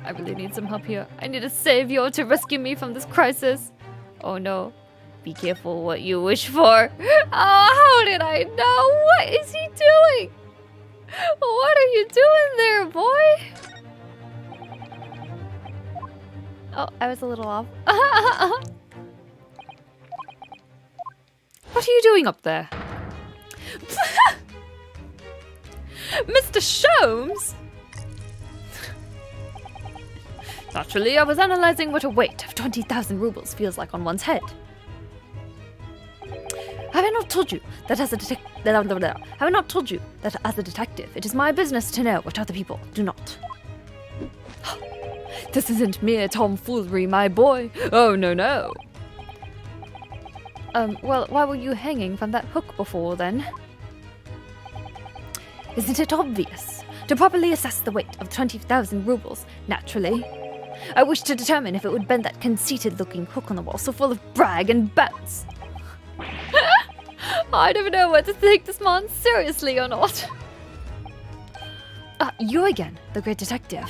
I really need some help here. I need a savior to rescue me from this crisis. Oh no. Be careful what you wish for. Oh, how did I know? What is he doing? What are you doing there, boy? Oh, I was a little off. What are you doing up there? Mr. Sholmes? Naturally, I was analyzing what a weight of 20,000 rubles feels like on one's head. Have I not told you that as a detective, it is my business to know what other people do not? This isn't mere tomfoolery, my boy. Oh, no. Well, why were you hanging from that hook before, then? Isn't it obvious? To properly assess the weight of 20,000 rubles, naturally, I wish to determine if it would bend that conceited-looking hook on the wall so full of brag and bounce. I never know whether to take this man seriously or not. You again, the great detective.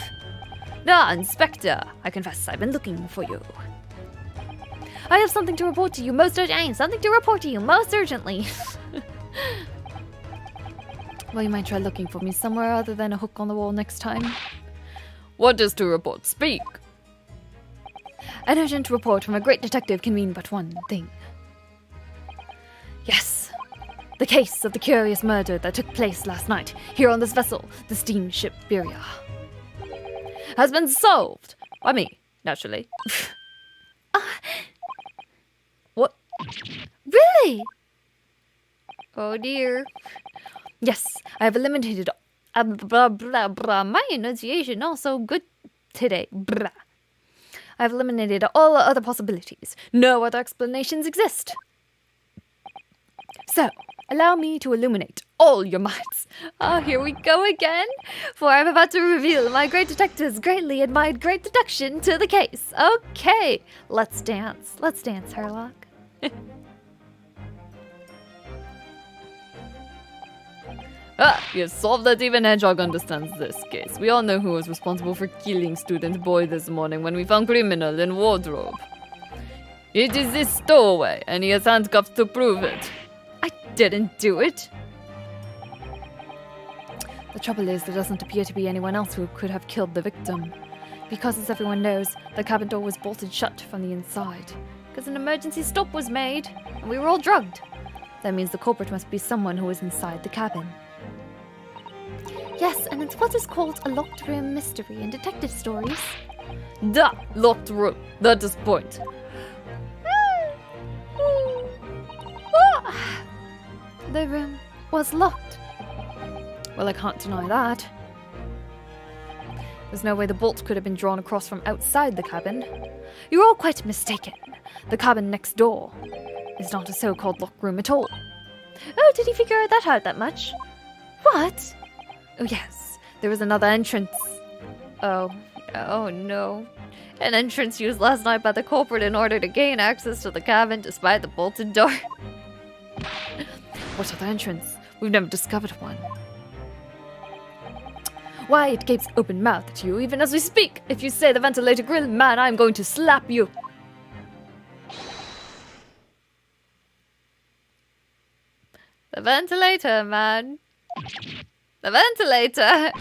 Inspector, I confess I've been looking for you. I have something to report to you most urgently. Something to report to you most urgently. Well, you might try looking for me somewhere other than a hook on the wall next time. What is to report? Speak. An urgent report from a great detective can mean but one thing. Yes, the case of the curious murder that took place last night here on this vessel, the steamship Beria, has been solved by me, naturally. What? Really? Oh dear. Yes, I have eliminated. Blah blah blah. My enunciation not so good today. Blah. I have eliminated all other possibilities. No other explanations exist. So, allow me to illuminate all your minds. Ah, here we go again. For I'm about to reveal my great detective's greatly admired great deduction to the case. Okay, let's dance. Let's dance, Herlock. You have solved that even Hedgehog understands this case. We all know who was responsible for killing student boy this morning when we found criminal in wardrobe. It is this stowaway, and he has handcuffs to prove it. I didn't do it. The trouble is, there doesn't appear to be anyone else who could have killed the victim. Because, as everyone knows, the cabin door was bolted shut from the inside. Because an emergency stop was made, and we were all drugged. That means the culprit must be someone who was inside the cabin. Yes, and it's what is called a locked room mystery in detective stories. Da! Locked room. That is point. The room was locked. Well, I can't deny that. There's no way the bolt could have been drawn across from outside the cabin. You're all quite mistaken. The cabin next door is not a so-called locked room at all. Oh, did he figure that out that much? What? Oh, yes. There was another entrance. Oh no. An entrance used last night by the culprit in order to gain access to the cabin despite the bolted door. What other entrance? We've never discovered one. Why, it gapes open-mouthed at you even as we speak. If you say the ventilator grill, man, I'm going to slap you. The ventilator, man. The ventilator.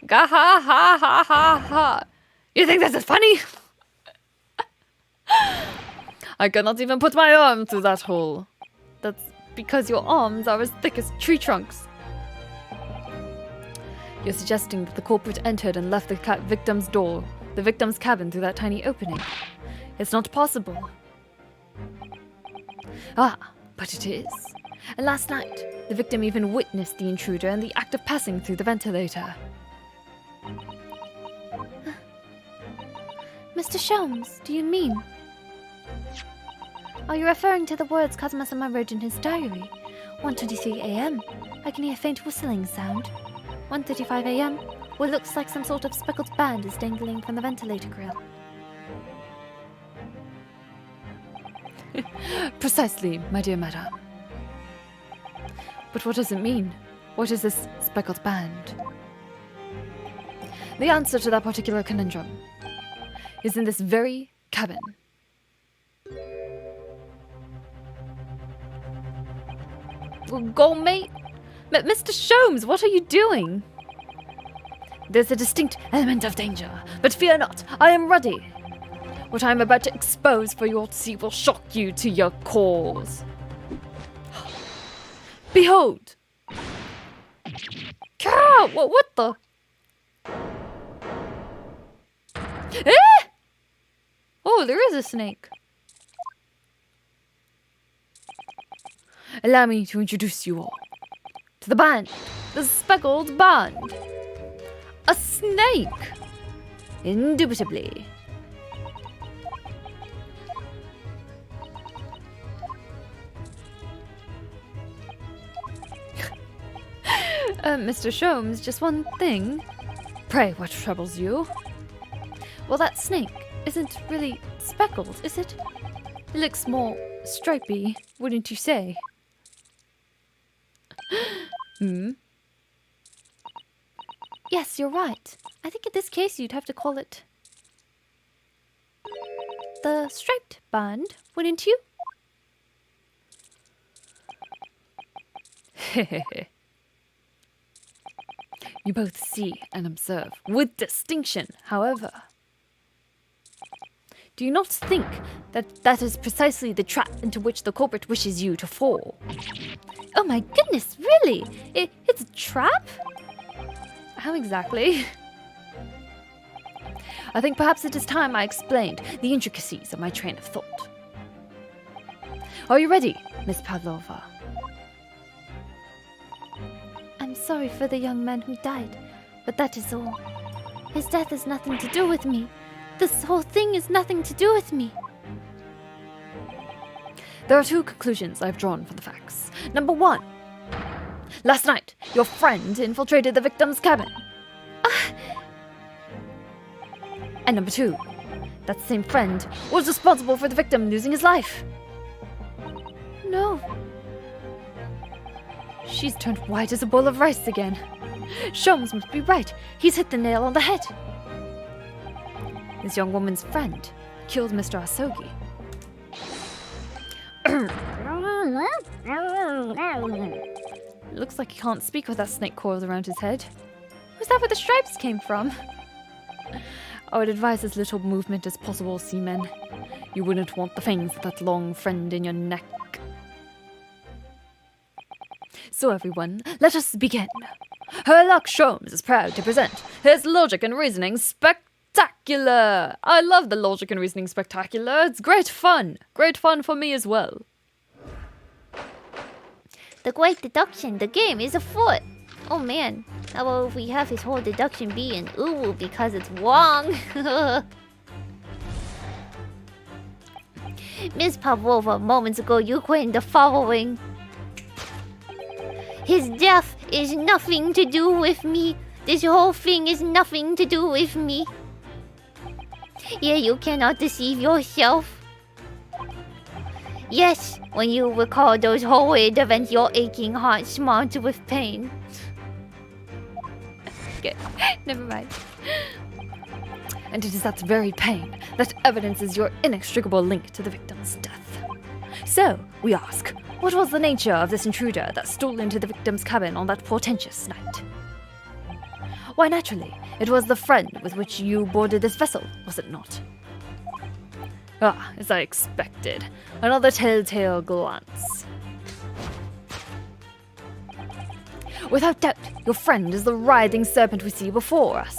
Ga ha ha ha ha ha. You think this is funny? I cannot even put my arm through that hole. That's because your arms are as thick as tree trunks. You're suggesting that the culprit entered and left the victim's door, the victim's cabin, through that tiny opening. It's not possible. Ah, but it is. And last night, the victim even witnessed the intruder in the act of passing through the ventilator. Mr. Sholmes, do you mean? Are you referring to the words Kazuma-sama wrote in his diary? 1:23 a.m. I can hear faint whistling sound. 1:35 a.m. What looks like some sort of speckled band is dangling from the ventilator grill. Precisely, my dear madam. But what does it mean? What is this speckled band? The answer to that particular conundrum is in this very cabin. Well, go, mate. Mr. Sholmes, what are you doing? There's a distinct element of danger, but fear not, I am ready. What I am about to expose for you to see will shock you to your cores. Behold! Cow! What the? Eh? Oh, there is a snake. Allow me to introduce you all to the band, the speckled band. A snake! Indubitably. Mr. Sholmes, just one thing. Pray, what troubles you? Well, that snake isn't really speckled, is it? It looks more stripy, wouldn't you say? Yes, you're right. I think in this case you'd have to call it the striped band, wouldn't you? You both see and observe with distinction, however. Do you not think that that is precisely the trap into which the culprit wishes you to fall? Oh my goodness, really? It's a trap? How exactly? I think perhaps it is time I explained the intricacies of my train of thought. Are you ready, Miss Pavlova? I'm sorry for the young man who died, but that is all. His death has nothing to do with me. This whole thing has nothing to do with me. There are two conclusions I've drawn from the facts. Number one, last night, your friend infiltrated the victim's cabin. And number two, that same friend was responsible for the victim losing his life. No. She's turned white as a bowl of rice again. Sholmes must be right. He's hit the nail on the head. This young woman's friend killed Mr. Asogi. Looks like he can't speak with that snake coiled around his head. Was that where the stripes came from? I would advise as little movement as possible, seamen. You wouldn't want the fangs of that long friend in your neck. So everyone, let us begin. Herlock Sholmes is proud to present his Logic and Reasoning Spectacular. I love the Logic and Reasoning Spectacular. It's great fun. Great fun for me as well. The great deduction, the game is afoot. Oh man, how about if we have his whole deduction be an ooh because it's wrong? Miss Pavlova, moments ago you claimed the following. His death is nothing to do with me. This whole thing is nothing to do with me. Yeah, you cannot deceive yourself. Yes, when you recall those horrid events, your aching heart smarts with pain. Okay, never mind. And it is that very pain that evidences your inextricable link to the victim's death. So, we ask, what was the nature of this intruder that stole into the victim's cabin on that portentous night? Why, naturally, it was the friend with which you boarded this vessel, was it not? Ah, as I expected. Another telltale glance. Without doubt, your friend is the writhing serpent we see before us.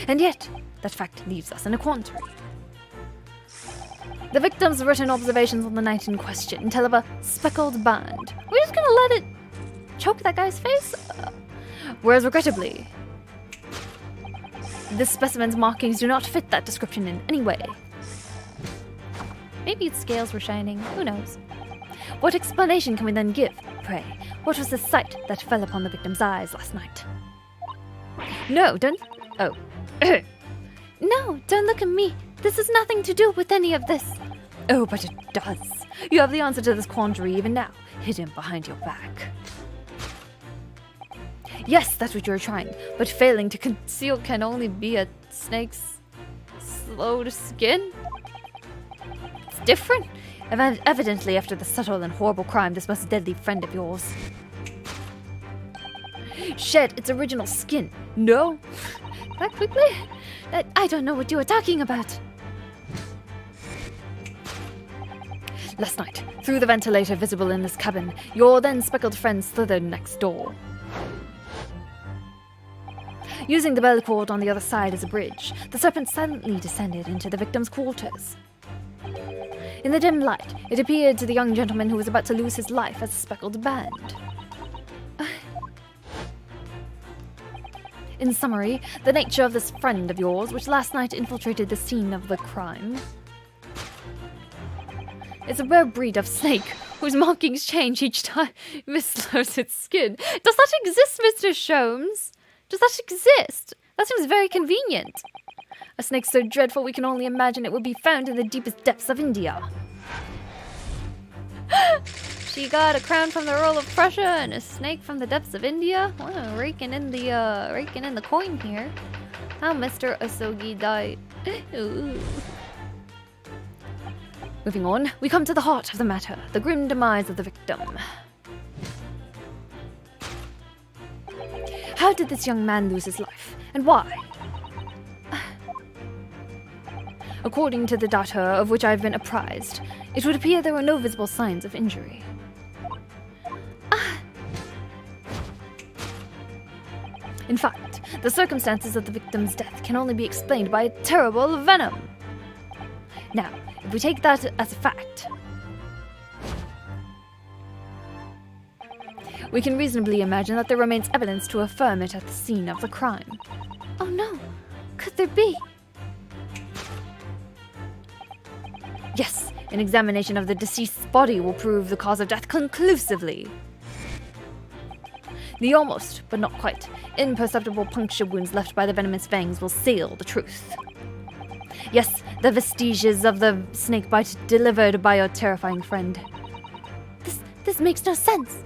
And yet, that fact leaves us in a quandary. The victim's written observations on the night in question tell of a speckled band. We're just gonna let it choke that guy's face? Whereas, regrettably, this specimen's markings do not fit that description in any way. Maybe its scales were shining, who knows? What explanation can we then give, pray? What was the sight that fell upon the victim's eyes last night? No, don't... Oh. No, don't look at me. This has nothing to do with any of this. Oh, but it does. You have the answer to this quandary even now, hidden behind your back. Yes, that's what you're trying, but failing to conceal can only be a snake's slow skin? It's different. Evidently, after the subtle and horrible crime, this most deadly friend of yours shed its original skin. No? That quickly? I don't know what you are talking about. Last night, through the ventilator visible in this cabin, your then speckled friend slithered next door. Using the bell cord on the other side as a bridge, the serpent silently descended into the victim's quarters. In the dim light, it appeared to the young gentleman who was about to lose his life as a speckled band. In summary, the nature of this friend of yours, which last night infiltrated the scene of the crime, is a rare breed of snake whose markings change each time it misloads its skin. Does that exist, Mr. Sholmes? Does that exist? That seems very convenient. A snake so dreadful we can only imagine it would be found in the deepest depths of India. She got a crown from the Earl of Prussia and a snake from the depths of India. Wow, raking in the coin here. How Mr. Asogi died. Ooh. Moving on, we come to the heart of the matter, the grim demise of the victim. How did this young man lose his life, and why? According to the data of which I have been apprised, it would appear there were no visible signs of injury. In fact, the circumstances of the victim's death can only be explained by a terrible venom. Now, if we take that as a fact, we can reasonably imagine that there remains evidence to affirm it at the scene of the crime. Oh no, could there be? Yes, an examination of the deceased's body will prove the cause of death conclusively. The almost, but not quite, imperceptible puncture wounds left by the venomous fangs will seal the truth. Yes, the vestiges of the snake bite delivered by your terrifying friend. This makes no sense.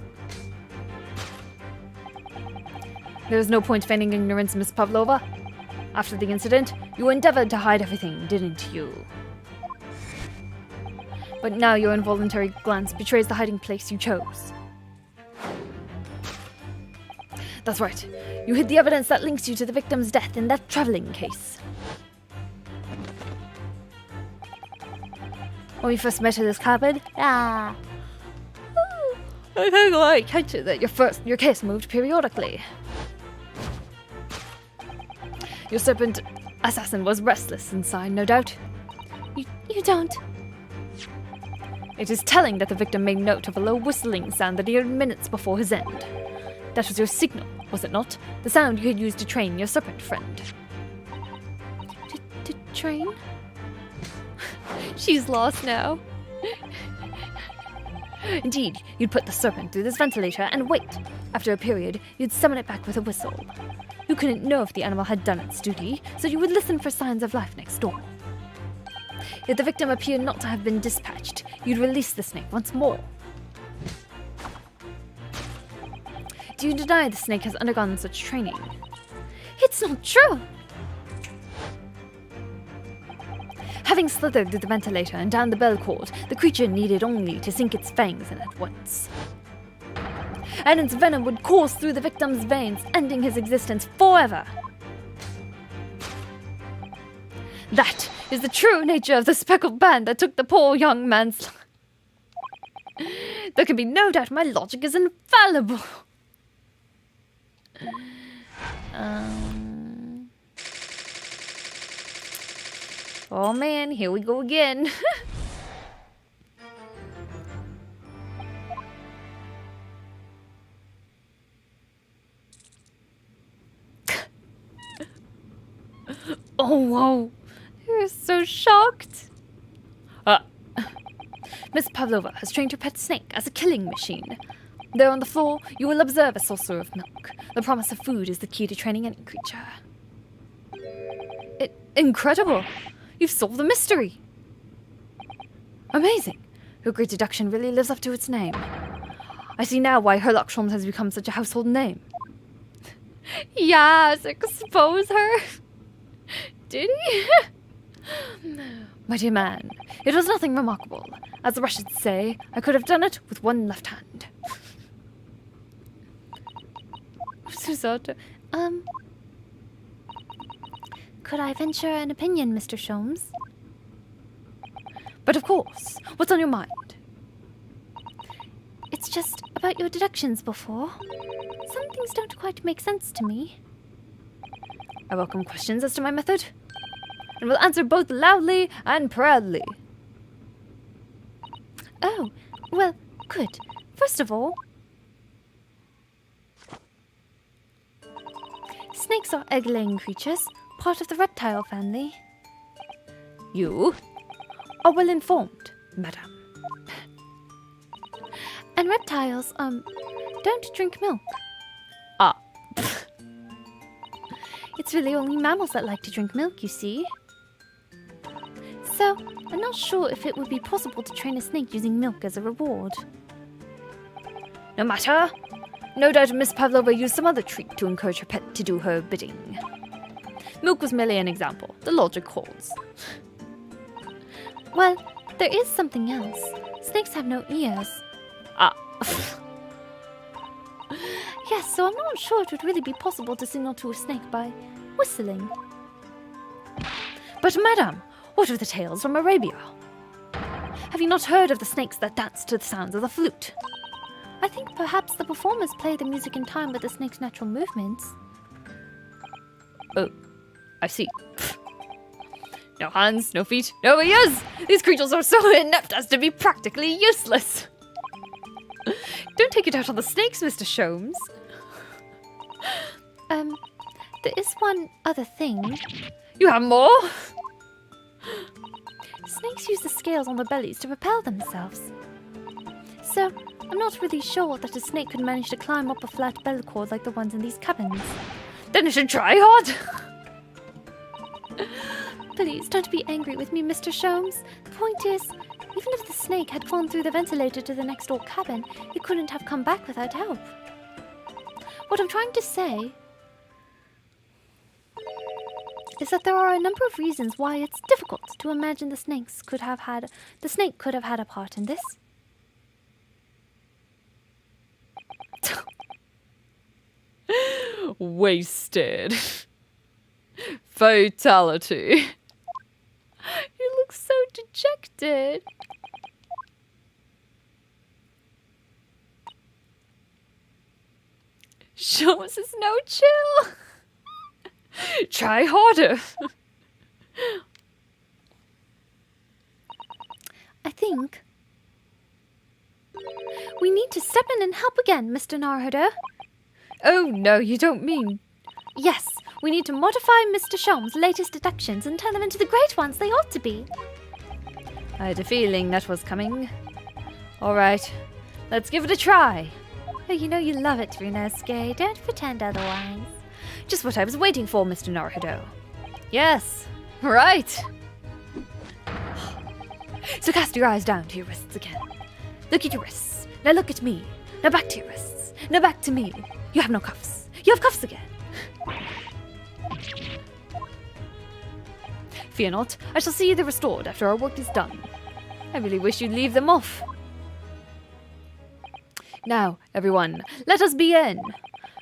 There is no point feigning ignorance, Miss Pavlova. After the incident, you endeavored to hide everything, didn't you? But now your involuntary glance betrays the hiding place you chose. That's right. You hid the evidence that links you to the victim's death in that traveling case. When we first met at this cabin, I think I catch it that your case moved periodically. Your serpent assassin was restless inside, no doubt. You don't. It is telling that the victim made note of a low whistling sound that he heard minutes before his end. That was your signal, was it not? The sound you had used to train your serpent friend. To train? She's lost now. Indeed, you'd put the serpent through this ventilator and wait. After a period, you'd summon it back with a whistle. You couldn't know if the animal had done its duty, so you would listen for signs of life next door. If the victim appeared not to have been dispatched, you'd release the snake once more. Do you deny the snake has undergone such training? It's not true. Having slithered through the ventilator and down the bell cord, the creature needed only to sink its fangs in at once. And its venom would course through the victim's veins, ending his existence forever. That is the true nature of the speckled band that took the poor young man's life. There can be no doubt my logic is infallible. Oh man, here we go again. Oh, whoa. You're so shocked. Miss Pavlova has trained her pet snake as a killing machine. There on the floor, you will observe a saucer of milk. The promise of food is the key to training any creature. Incredible! You've solved the mystery! Amazing! Your great deduction really lives up to its name. I see now why Herlock Sholmes has become such a household name. Yes, expose her! Did he? My dear man, it was nothing remarkable. As the Russians say, I could have done it with one left hand. Susato. Could I venture an opinion, Mr. Sholmes? But of course, what's on your mind? It's just about your deductions before. Some things don't quite make sense to me. I welcome questions as to my method, and will answer both loudly and proudly. Oh, well, good. First of all, snakes are egg-laying creatures, part of the reptile family. You are well informed, madam. And reptiles, don't drink milk. Ah. It's really only mammals that like to drink milk, you see. So, I'm not sure if it would be possible to train a snake using milk as a reward. No matter. No doubt Miss Pavlova used some other treat to encourage her pet to do her bidding. Milk was merely an example. The logic holds. Well, there is something else. Snakes have no ears. Ah. Yes, so I'm not sure it would really be possible to signal to a snake by whistling. But madam, what of the tales from Arabia? Have you not heard of the snakes that dance to the sounds of the flute? I think perhaps the performers play the music in time with the snake's natural movements. Oh, I see. No hands, no feet, no ears! These creatures are so inept as to be practically useless! Don't take it out on the snakes, Mr. Sholmes. There is one other thing. You have more? Snakes use the scales on their bellies to propel themselves. So, I'm not really sure that a snake could manage to climb up a flat bell cord like the ones in these cabins. Then it should try hard! Please, don't be angry with me, Mr. Sholmes. The point is, even if the snake had flown through the ventilator to the next door cabin, it couldn't have come back without help. What I'm trying to say is that there are a number of reasons why it's difficult to imagine the snake could have had a part in this. Wasted. Fatality. You look so dejected. Sholmes is no chill. Try harder. I think we need to step in and help again, Mr. Naruhodo. Oh no, you don't mean... Yes, we need to modify Mr. Sholmes' latest deductions and turn them into the great ones they ought to be. I had a feeling that was coming. Alright, let's give it a try. Oh, you know you love it, Runosuke. Don't pretend otherwise. Just what I was waiting for, Mr. Naruhodo. Yes, right. So cast your eyes down to your wrists again. Look at your wrists. Now look at me. Now back to your wrists. Now back to me. You have no cuffs. You have cuffs again. Fear not, I shall see they're restored after our work is done. I really wish you'd leave them off. Now, everyone, let us begin.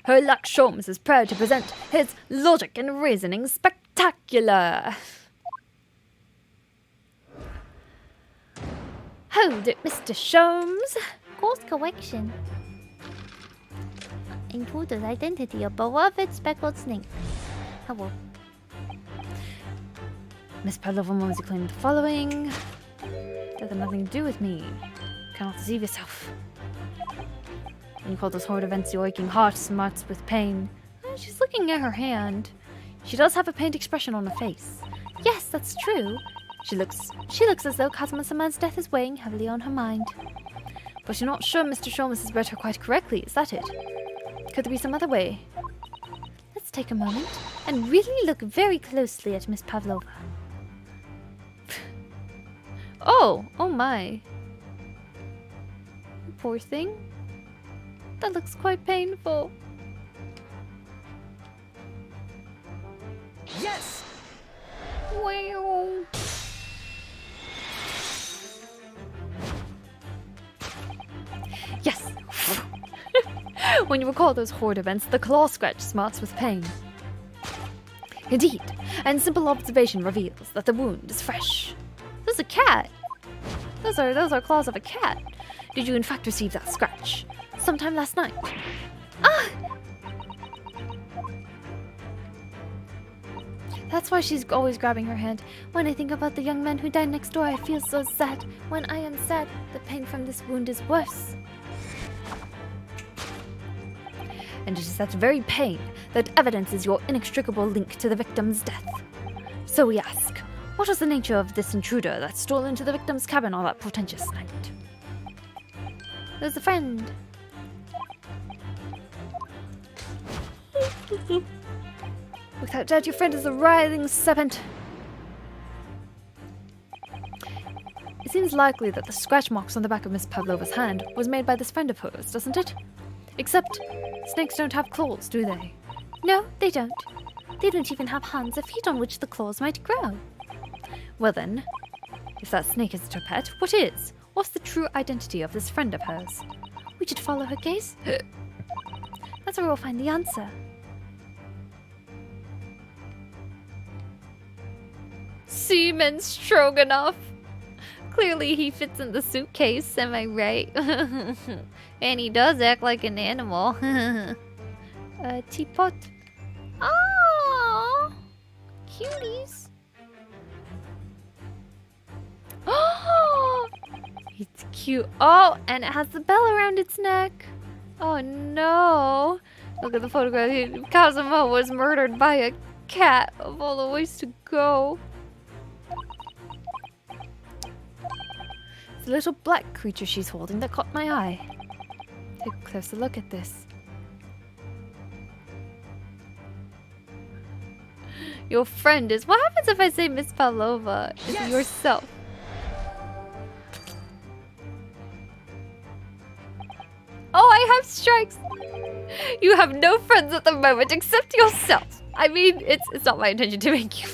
Herlock Sholmes is proud to present his Logic and Reasoning Spectacular. Hold it, Mr. Sholmes. Course correction. Intruder's identity, a beloved speckled snake. Hello. Miss Pavlova moments claim the following. That had nothing to do with me. Cannot deceive yourself. When you call those horrid events your aching heart smarts with pain. She's looking at her hand. She does have a pained expression on her face. Yes, that's true. She looks, as though Kazuma-sama's death is weighing heavily on her mind. but you're not sure Mr. Sholmes has read her quite correctly, is that it? Could there be some other way? Let's take a moment and really look very closely at Miss Pavlova. Oh my. Poor thing. That looks quite painful. Yes! Wow. Yes! When you recall those horrid events, the claw scratch smarts with pain. Indeed, and simple observation reveals that the wound is fresh. There's a cat! Those are claws of a cat. Did you in fact receive that scratch? Sometime last night? Ah! That's why she's always grabbing her hand. When I think about the young man who died next door, I feel so sad. When I am sad, the pain from this wound is worse. And it is that very pain that evidences your inextricable link to the victim's death. So we ask, what was the nature of this intruder that stole into the victim's cabin on that portentous night? There's a friend. Without doubt, your friend is a writhing serpent. It seems likely that the scratch marks on the back of Miss Pavlova's hand was made by this friend of hers, doesn't it? Except, snakes don't have claws, do they? No, they don't. They don't even have hands or feet on which the claws might grow. Well then, If that snake isn't her pet, what is? What's the true identity of this friend of hers? We should follow her gaze. That's where we'll find the answer. Seaman Stroganoff. Clearly he fits in the suitcase, am I right? And he does act like an animal. A teapot. Oh, cuties. Oh, it's cute. Oh, and it has the bell around its neck. Oh no. Look at the photograph. Cosimo was murdered by a cat, of all the ways to go. It's a little black creature she's holding that caught my eye. Take a closer look at this. Your friend is. What happens if I say Miss Pavlova is yourself? Oh, I have strikes. You have no friends at the moment except yourself. I mean, it's not my intention to make you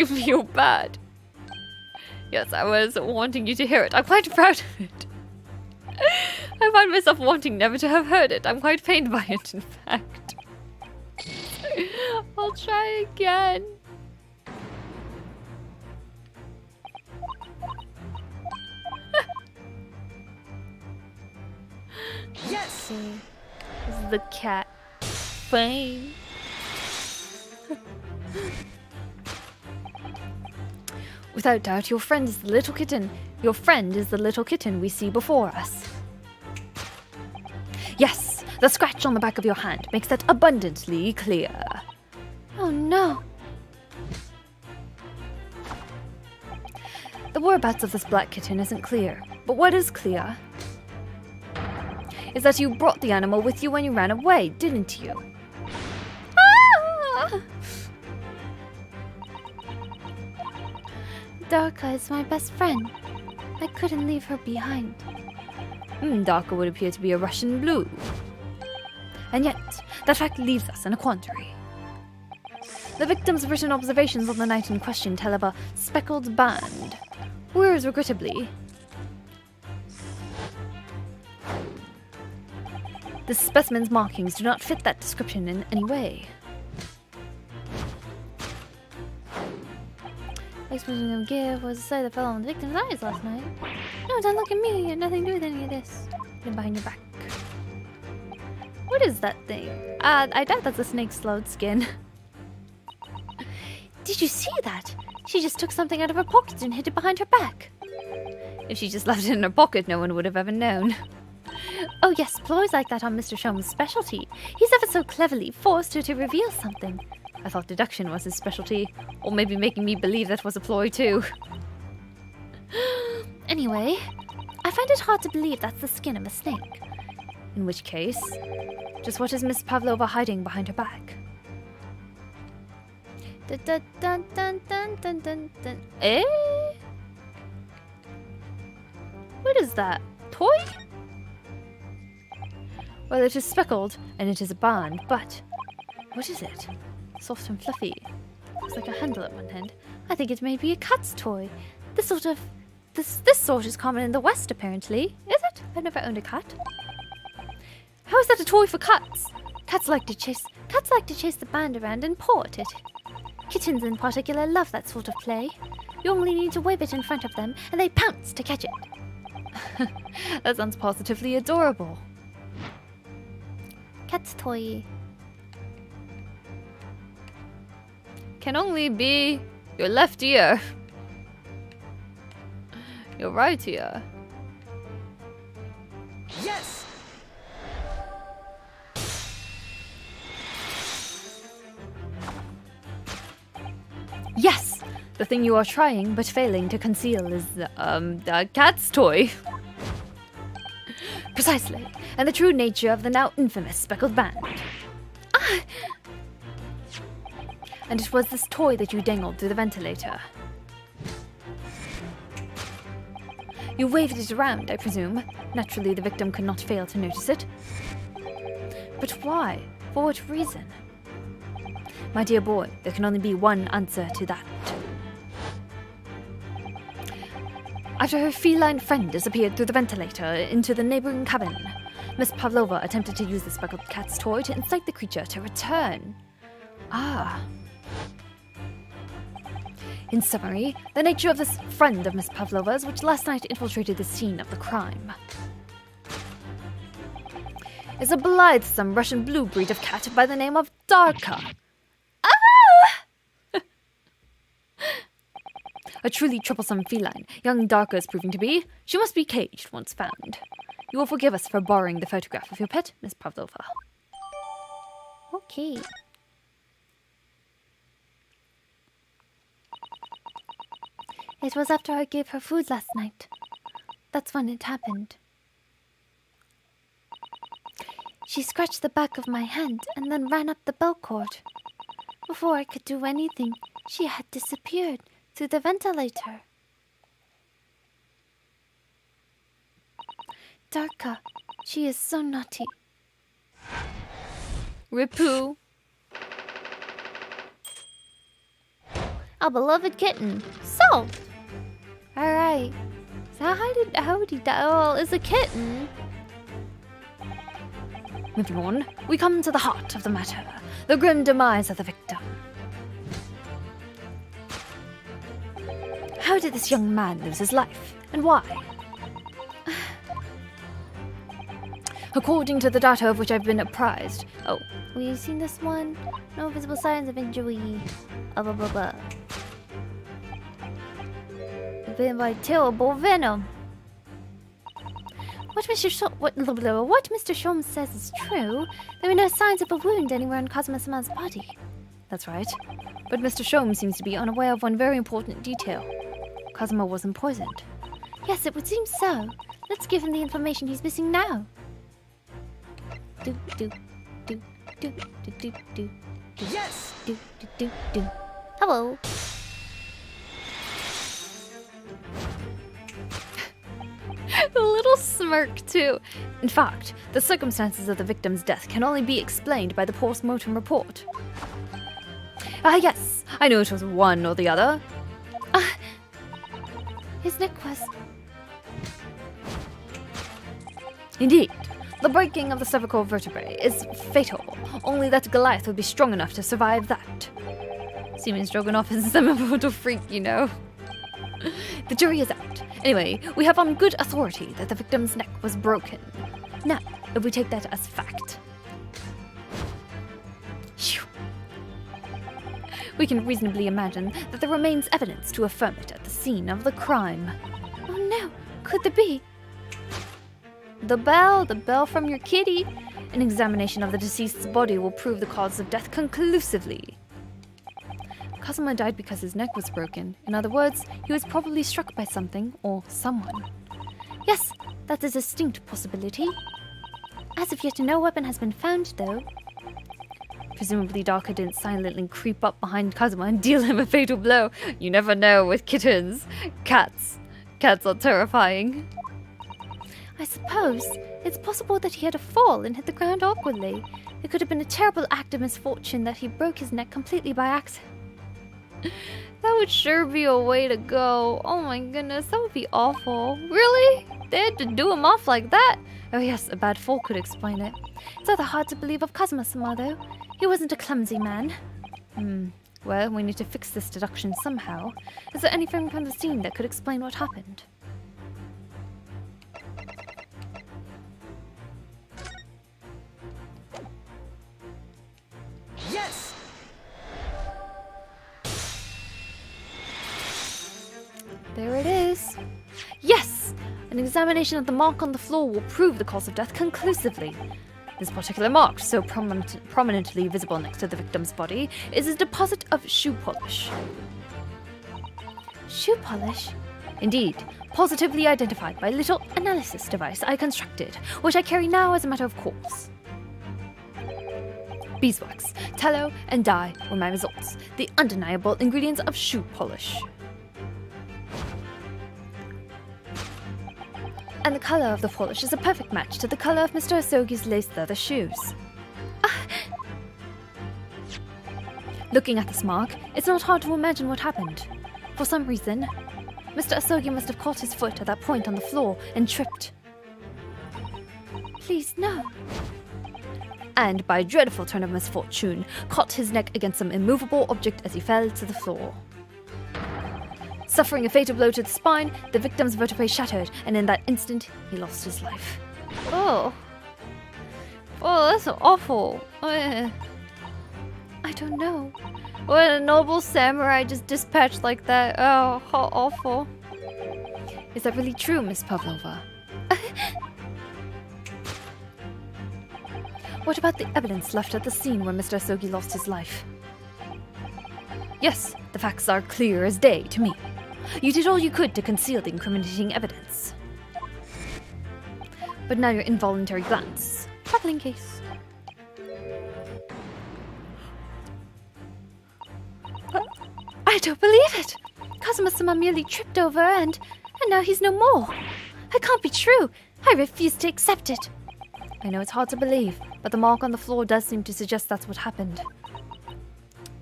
feel bad. Yes, I was wanting you to hear it. I'm quite proud of it. I find myself wanting never to have heard it. I'm quite pained by it, in fact. I'll try again. Yes. See, this is the cat. Fame. Without doubt, your friend is the little kitten. Your friend is the little kitten we see before us. Yes, the scratch on the back of your hand makes that abundantly clear. Oh no. The whereabouts of this black kitten isn't clear, but what is clear is that you brought the animal with you when you ran away, didn't you? Ah! Darka is my best friend. I couldn't leave her behind. Darker would appear to be a Russian blue. And yet, that fact leaves us in a quandary. The victim's written observations on the night in question tell of a speckled band, whereas regrettably, the specimen's markings do not fit that description in any way. The explosion of give was the sight that fell on the victim's eyes last night. No, don't look at me. You had nothing to do with any of this. Get behind your back. What is that thing? I doubt that's a snake's slowed skin. Did you see that? She just took something out of her pocket and hid it behind her back. If she just left it in her pocket, no one would have ever known. Oh yes, ploys like that are Mr. Sholmes' specialty. He's ever so cleverly forced her to reveal something. I thought deduction was his specialty, or maybe making me believe that was a ploy too. Anyway, I find it hard to believe that's the skin of a snake. In which case, just what is Miss Pavlova hiding behind her back? Dun, dun, dun, dun, dun, dun, dun, dun. Eh? What is that? Toy? Well, it is speckled, and it is a band, but what is it? Soft and fluffy. Looks like a handle at one end. I think it may be a cat's toy. This sort is common in the West, apparently. Is it? I've never owned a cat. How is that a toy for cats? Cats like to chase the band around and paw at it. Kittens in particular love that sort of play. You only need to wave it in front of them, and they pounce to catch it. That sounds positively adorable. Cat's toy. Can only be your left ear. Your right ear. Yes. Yes! The thing you are trying but failing to conceal is A cat's toy. precisely, and the true nature of the now infamous speckled band. Ah! And it was this toy that you dangled through the ventilator. You waved it around, I presume. Naturally, the victim could not fail to notice it. But why? For what reason? My dear boy, there can only be one answer to that. After her feline friend disappeared through the ventilator into the neighboring cabin, Miss Pavlova attempted to use the speckled cat's toy to incite the creature to return. Ah. In summary, the nature of this friend of Miss Pavlova's, which last night infiltrated the scene of the crime, is a blithesome Russian blue breed of cat by the name of Darka. Ah! A truly troublesome feline, young Darka is proving to be. She must be caged once found. You will forgive us for borrowing the photograph of your pet, Miss Pavlova. Okay. It was after I gave her food last night. That's when it happened. She scratched the back of my hand and then ran up the bell cord. Before I could do anything, she had disappeared through the ventilator. Darka, she is so naughty. Ripu. Our beloved kitten. So, Alright. So how did he die? Oh, it's a kitten. Moving on, we come to the heart of the matter, the grim demise of the victim. How did this young man lose his life, and why? According to the data of which I've been apprised... Oh, Have you seen this one? No visible signs of injury. Blah blah blah. Bitten by terrible venom. What Mr. Sholmes says is true. There were no signs of a wound anywhere on Kazuma-sama's body. that's right. But Mr. Shom seems to be unaware of one very important detail. Kazuma wasn't poisoned. Yes, it would seem so. Let's give him the information he's missing now. Do do do do do do do. Yes! Do do do do. hello. A little smirk, too. In fact, the circumstances of the victim's death can only be explained by the post-mortem report. Ah, yes, I know it was one or the other. His neck was... Indeed, the breaking of the cervical vertebrae is fatal, only that Goliath would be strong enough to survive that. Seeming Stroganoff is some immortal freak, you know. The jury is out. Anyway, we have on good authority that the victim's neck was broken. Now, if we take that as fact, we can reasonably imagine that there remains evidence to affirm it at the scene of the crime. Oh no, could there be? The bell from your kitty. An examination of the deceased's body will prove the cause of death conclusively. Kazuma died because his neck was broken. In other words, he was probably struck by something or someone. Yes, that's a distinct possibility. As of yet, no weapon has been found, though. Presumably Darka didn't silently creep up behind Kazuma and deal him a fatal blow. You never know with kittens. Cats are terrifying. I suppose it's possible that he had a fall and hit the ground awkwardly. It could have been a terrible act of misfortune that he broke his neck completely by accident. That would sure be a way to go. Oh my goodness, that would be awful. Really? They had to do him off like that? Oh yes, a bad fall could explain it. It's rather hard to believe of Kazuma-sama, though. He wasn't a clumsy man. Well, we need to fix this deduction somehow. Is there anything from the scene that could explain what happened? Yes! There it is. Yes! An examination of the mark on the floor will prove the cause of death conclusively. This particular mark, so prominently visible next to the victim's body, is a deposit of shoe polish. Shoe polish? Indeed, positively identified by a little analysis device I constructed, which I carry now as a matter of course. Beeswax, tallow, and dye were my results, the undeniable ingredients of shoe polish. And the color of the polish is a perfect match to the color of Mr. Asogi's lace leather shoes. Looking at this mark, it's not hard to imagine what happened. For some reason, Mr. Asogi must have caught his foot at that point on the floor and tripped. Please, no. And, by a dreadful turn of misfortune, caught his neck against some immovable object as he fell to the floor. Suffering a fatal blow to the spine, the victim's vertebrae shattered, and in that instant, he lost his life. Oh. Oh, that's awful. I don't know. What a noble samurai just dispatched like that. Oh, how awful. Is that really true, Miss Pavlova? What about the evidence left at the scene where Mr. Asogi lost his life? Yes, the facts are clear as day to me. You did all you could to conceal the incriminating evidence. But now your involuntary glance. Traveling case. I don't believe it. Kazuma-sama merely tripped over and now he's no more. It can't be true. I refuse to accept it. I know it's hard to believe, but the mark on the floor does seem to suggest that's what happened.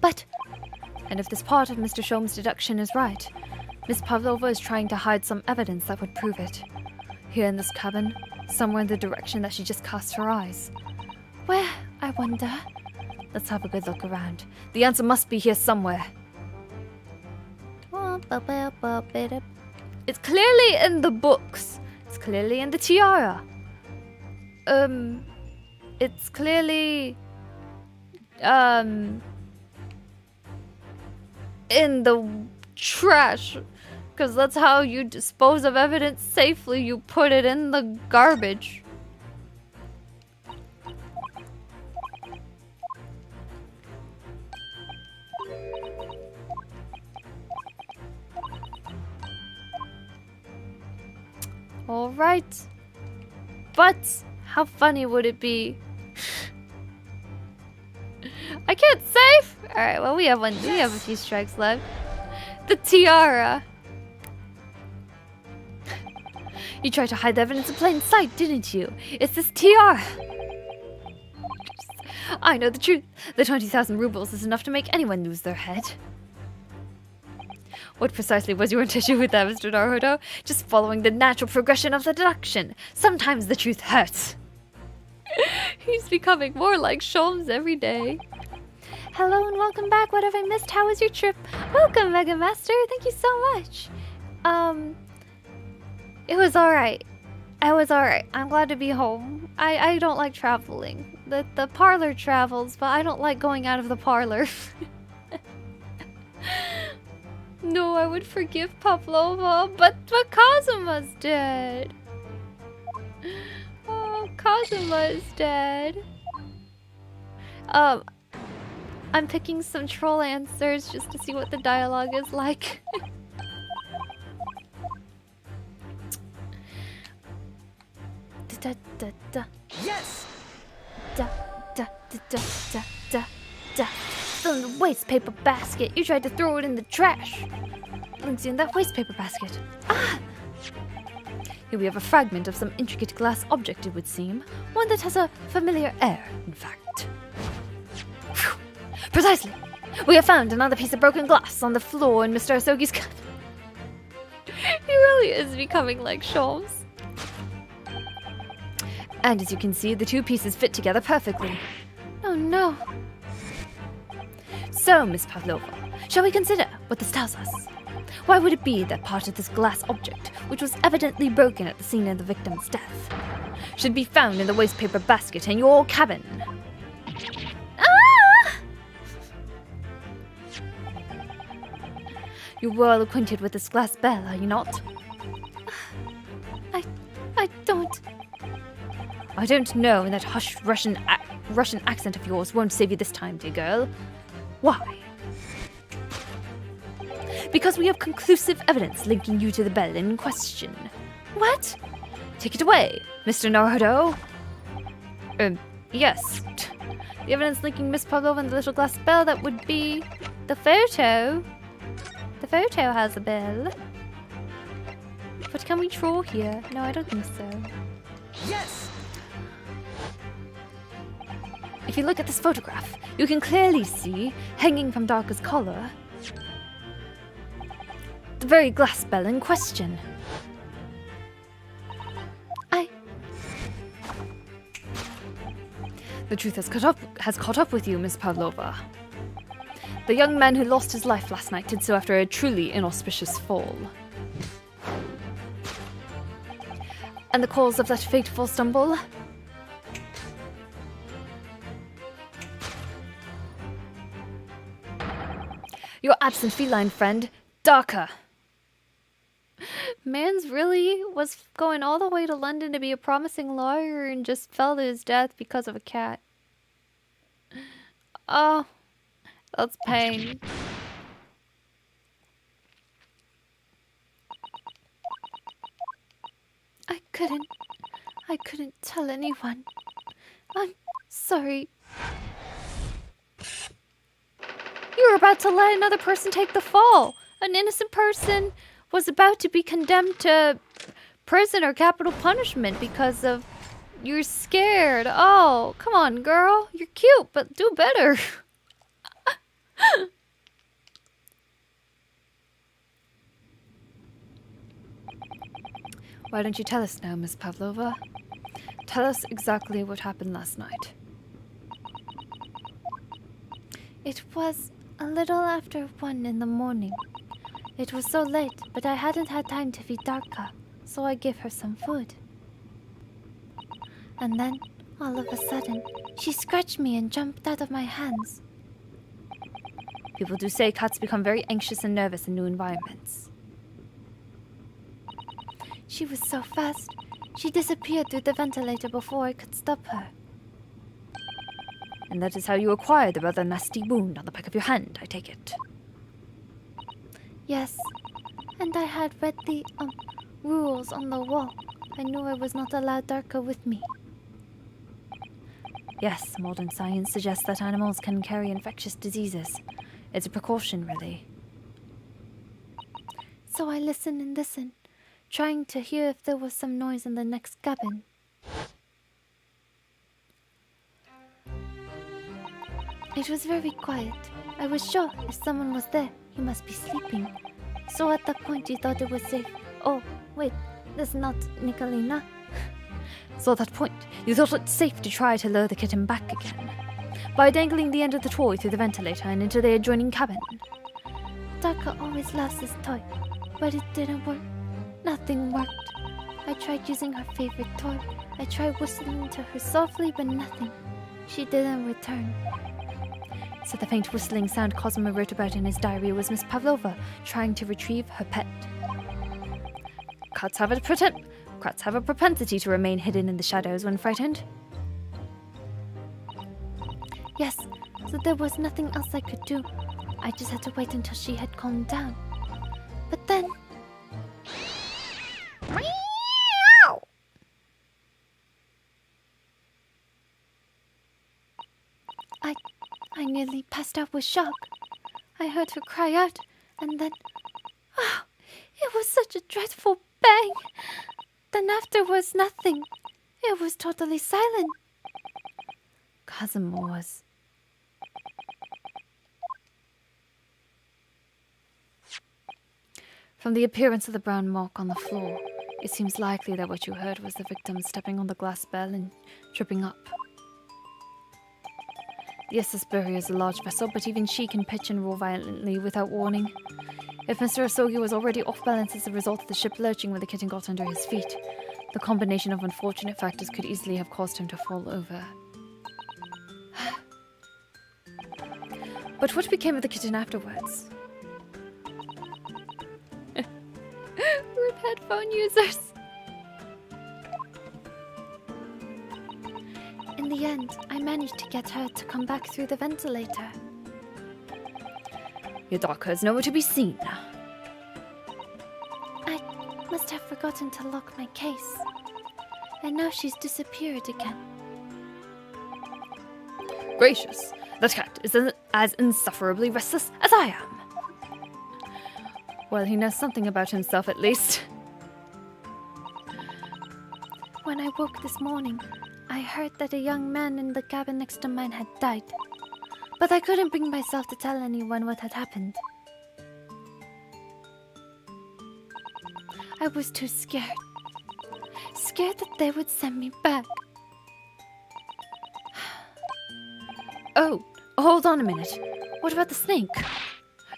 But... And if this part of Mr. Shom's deduction is right, Miss Pavlova is trying to hide some evidence that would prove it. Here in this cabin, somewhere in the direction that she just cast her eyes. where, I wonder? Let's have a good look around. The answer must be here somewhere. It's clearly in the books. It's clearly in the tiara. It's clearly... in the trash. Because that's how you dispose of evidence safely. You put it in the garbage. Alright. But how funny would it be? I can't save! Alright, well we have a few strikes left. The tiara. You tried to hide the evidence in plain sight, didn't you? It's this tiara. I know the truth. The 20,000 rubles is enough to make anyone lose their head. What precisely was your intention with that, Mr. Naruto? Just following the natural progression of the deduction. Sometimes the truth hurts. He's becoming more like Sholmes every day. Hello and welcome back. What have I missed? How was your trip? Welcome, Mega Master. Thank you so much. It was alright. I was alright. I'm glad to be home. I don't like traveling. The parlor travels, but I don't like going out of the parlor. No, I would forgive Pavlova, but Kazuma's dead. Oh, Kazuma is dead. I'm picking some troll answers just to see what the dialogue is like. Da, da, da. Yes! Da, da, da, da, da, da, da. Still in the waste paper basket. You tried to throw it in the trash. Lindsay, in that waste paper basket. Ah! Here we have a fragment of some intricate glass object, it would seem. One that has a familiar air, in fact. Phew. Precisely! We have found another piece of broken glass on the floor in Mr. Asogi's cabin. He really is becoming like Sholmes. And as you can see, the two pieces fit together perfectly. Oh no. So, Miss Pavlova, shall we consider what this tells us? Why would it be that part of this glass object, which was evidently broken at the scene of the victim's death, should be found in the waste paper basket in your cabin? Ah! You're well acquainted with this glass bell, are you not? I don't. I don't know, and that hushed Russian accent of yours won't save you this time, dear girl. Why? Because we have conclusive evidence linking you to the bell in question. What? Take it away, Mr. Naruto. Yes. The evidence linking Miss Pavlova and the little glass bell, that would be The photo. The photo has a bell. But can we draw here? No, I don't think so. Yes! If you look at this photograph, you can clearly see, hanging from Darka's collar, the very glass bell in question. The truth has caught up with you, Miss Pavlova. The young man who lost his life last night did so after a truly inauspicious fall. And the cause of that fateful stumble? Your absent feline friend, Darka. Mans really was going all the way to London to be a promising lawyer and just fell to his death because of a cat. Oh, that's pain. I couldn't tell anyone. I'm sorry. You were about to let another person take the fall. An innocent person was about to be condemned to prison or capital punishment because of you're scared. Oh, come on, girl. You're cute, but do better. Why don't you tell us now, Miss Pavlova? Tell us exactly what happened last night. It was a little after 1 in the morning. It was so late, but I hadn't had time to feed Darka, so I gave her some food. And then, all of a sudden, she scratched me and jumped out of my hands. People do say cats become very anxious and nervous in new environments. She was so fast, she disappeared through the ventilator before I could stop her. And that is how you acquired the rather nasty wound on the back of your hand, I take it. Yes, and I had read the, rules on the wall. I knew I was not allowed Darka with me. Yes, modern science suggests that animals can carry infectious diseases. It's a precaution, really. So I listened and listened, trying to hear if there was some noise in the next cabin. It was very quiet. I was sure if someone was there, he must be sleeping. So at that point, you thought it was safe. Oh, wait, that's not Nicolina. So at that point, you thought it safe to try to lure the kitten back again, by dangling the end of the toy through the ventilator and into the adjoining cabin. Darka always loves his toy, but it didn't work. Nothing worked. I tried using her favorite toy. I tried whistling to her softly, but nothing. She didn't return. So the faint whistling sound Cosmo wrote about in his diary was Miss Pavlova trying to retrieve her pet. Cats have a propensity to remain hidden in the shadows when frightened. Yes, so there was nothing else I could do. I just had to wait until she had calmed down. But then... I nearly passed out with shock. I heard her cry out, and then... Oh, it was such a dreadful bang. Then afterwards, nothing. It was totally silent. Cosmo was... From the appearance of the brown mark on the floor, it seems likely that what you heard was the victim stepping on the glass bell and tripping up. The SS Burry is a large vessel, but even she can pitch and roll violently without warning. If Mr. Asogi was already off balance as a result of the ship lurching when the kitten got under his feet, the combination of unfortunate factors could easily have caused him to fall over. But what became of the kitten afterwards? Rude headphone users. In the end, I managed to get her to come back through the ventilator. Your Darka is nowhere to be seen. I must have forgotten to lock my case. And now she's disappeared again. Gracious, that cat is as insufferably restless as I am. Well, he knows something about himself at least. When I woke this morning, I heard that a young man in the cabin next to mine had died. But I couldn't bring myself to tell anyone what had happened. I was too scared. Scared that they would send me back. Oh, hold on a minute. What about the snake?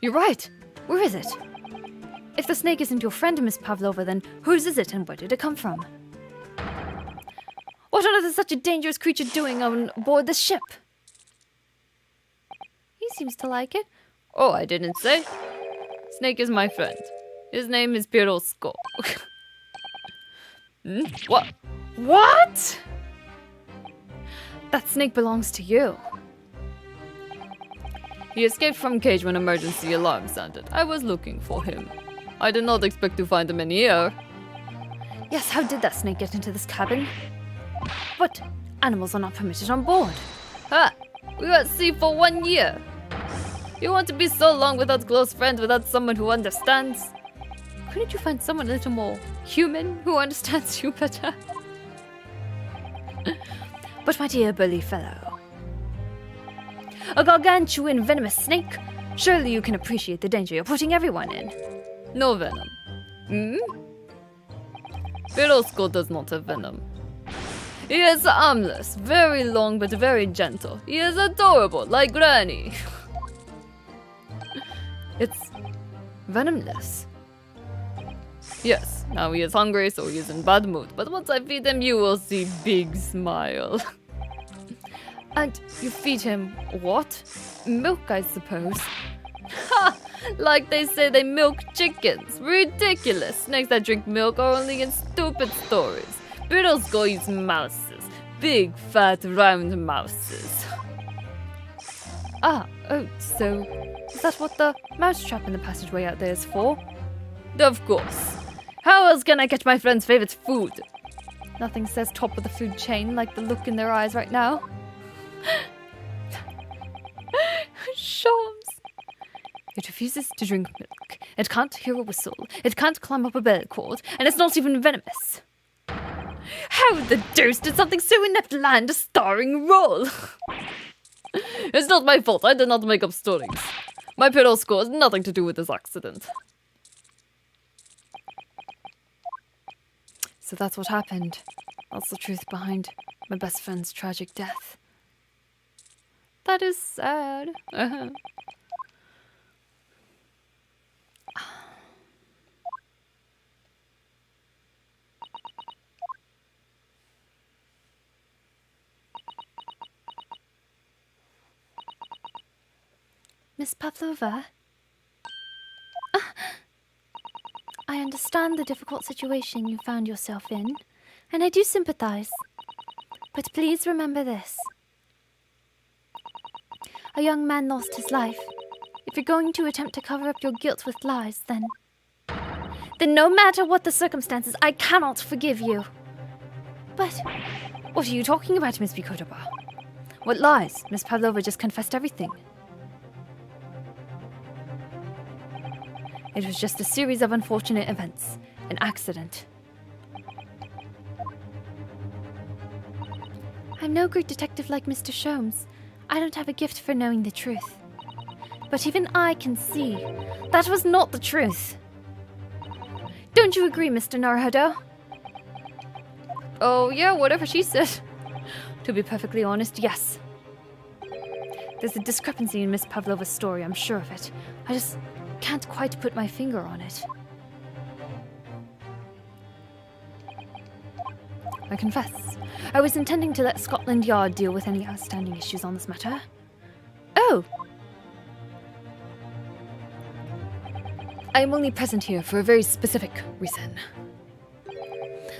You're right. Where is it? If the snake isn't your friend, Miss Pavlova, then whose is it and where did it come from? What on earth is such a dangerous creature doing on board this ship? He seems to like it. Oh, I didn't say. Snake is my friend. His name is Pirosko. What? What? That snake belongs to you. He escaped from cage when emergency alarm sounded. I was looking for him. I did not expect to find him in here. Yes, how did that snake get into this cabin? But animals are not permitted on board. Ha! We were at sea for 1 year. You want to be so long without close friends, without someone who understands? Couldn't you find someone a little more human who understands you better? But my dear burly fellow, a gargantuan venomous snake? Surely you can appreciate the danger you're putting everyone in. No venom. Pirosko does not have venom. He is armless, very long but very gentle. He is adorable, like Granny. It's venomless. Yes, now he is hungry, so he is in bad mood. But once I feed him, you will see big smile. And you feed him what? Milk, I suppose. Ha! Like they say they milk chickens. Ridiculous. Snakes that drink milk are only in stupid stories. Pirosko eats mouses. Big, fat, round mouses. Oh, so is that what the mousetrap in the passageway out there is for? Of course. How else can I get my friend's favorite food? Nothing says top of the food chain like the look in their eyes right now. Shams. It refuses to drink milk. It can't hear a whistle. It can't climb up a bell cord. And it's not even venomous. How the deuce did something so inept land a starring role? It's not my fault. I did not make up stories. My Pirosko has nothing to do with this accident. So that's what happened. That's the truth behind my best friend's tragic death. That is sad. Miss Pavlova? I understand the difficult situation you found yourself in, and I do sympathize. But please remember this. A young man lost his life. If you're going to attempt to cover up your guilt with lies, then no matter what the circumstances, I cannot forgive you. But What are you talking about, Miss Bikodova? What lies? Miss Pavlova just confessed everything. It was just a series of unfortunate events. An accident. I'm no great detective like Mr. Sholmes. I don't have a gift for knowing the truth. But even I can see that was not the truth. Don't you agree, Mr. Naruhodo? Oh, yeah, whatever she said. To be perfectly honest, yes. There's a discrepancy in Miss Pavlova's story, I'm sure of it. I just can't quite put my finger on it. I confess, I was intending to let Scotland Yard deal with any outstanding issues on this matter. Oh! I am only present here for a very specific reason.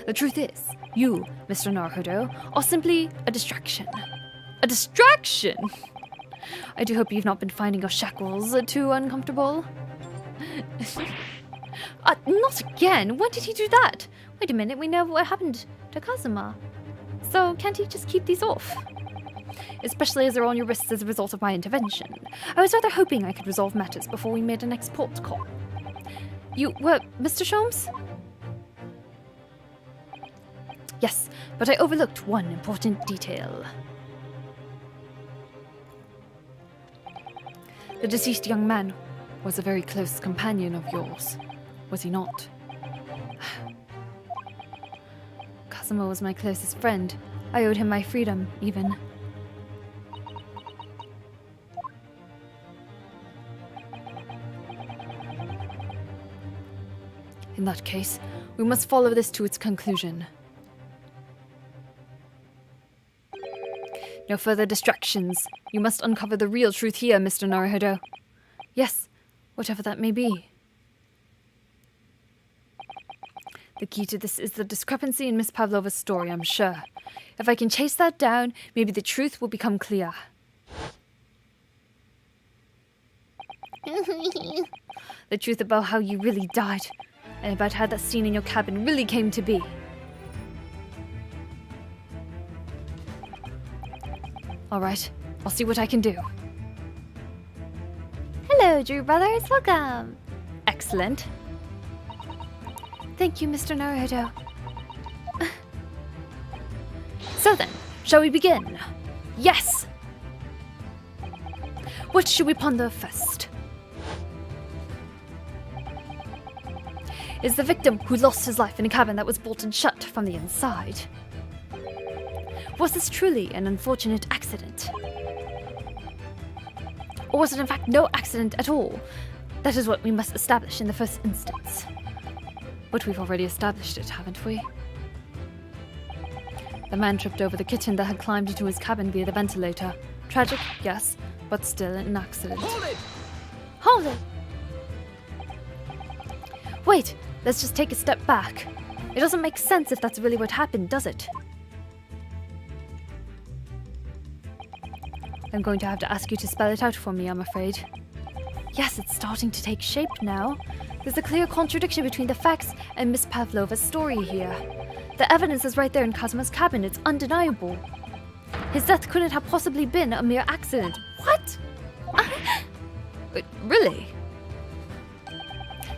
The truth is, you, Mr. Naruhodo, are simply a distraction. A distraction? I do hope you've not been finding your shackles too uncomfortable. Not again! When did he do that? Wait a minute, we know what happened to Kazuma. So can't he just keep these off? Especially as they're on your wrists as a result of my intervention. I was rather hoping I could resolve matters before we made an export call. You were Mr. Sholmes? Yes, but I overlooked one important detail. The deceased young man was a very close companion of yours, was he not? Cosimo was my closest friend. I owed him my freedom, even. In that case, we must follow this to its conclusion. No further distractions. You must uncover the real truth here, Mr. Naruhodo. Yes, whatever that may be. The key to this is the discrepancy in Miss Pavlova's story, I'm sure. If I can chase that down, maybe the truth will become clear. The truth about how you really died, and about how that scene in your cabin really came to be. Alright, I'll see what I can do. Hello, Drew Brothers. Welcome. Excellent. Thank you, Mr. Naruhodo. So then, shall we begin? Yes! What should we ponder first? Is the victim who lost his life in a cabin that was bolted shut from the inside? Was this truly an unfortunate accident? Or was it in fact no accident at all? That is what we must establish in the first instance. But we've already established it, haven't we? The man tripped over the kitten that had climbed into his cabin via the ventilator. Tragic, yes, but still an accident. Hold it! Hold it! Wait, let's just take a step back. It doesn't make sense if that's really what happened, does it? I'm going to have to ask you to spell it out for me, I'm afraid. Yes, it's starting to take shape now. There's a clear contradiction between the facts and Miss Pavlova's story here. The evidence is right there in Cosimo's cabin, it's undeniable. His death couldn't have possibly been a mere accident. What? Wait, really?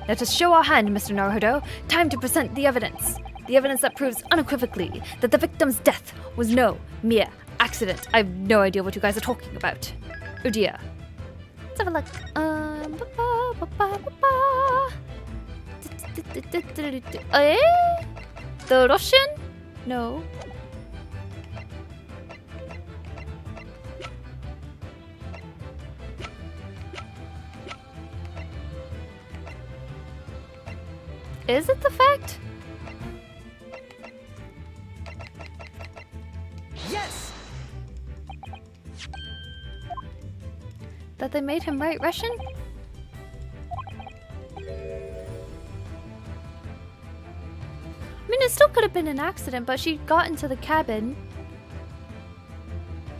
Let us show our hand, Mr. Naruhodo. Time to present the evidence. The evidence that proves unequivocally that the victim's death was no mere accident. I have no idea what you guys are talking about. Oh dear. Let's have a look. Eh? The Russian? No. Is it the fact? Yes! That they made him write Russian? I mean, it still could have been an accident, but she got into the cabin.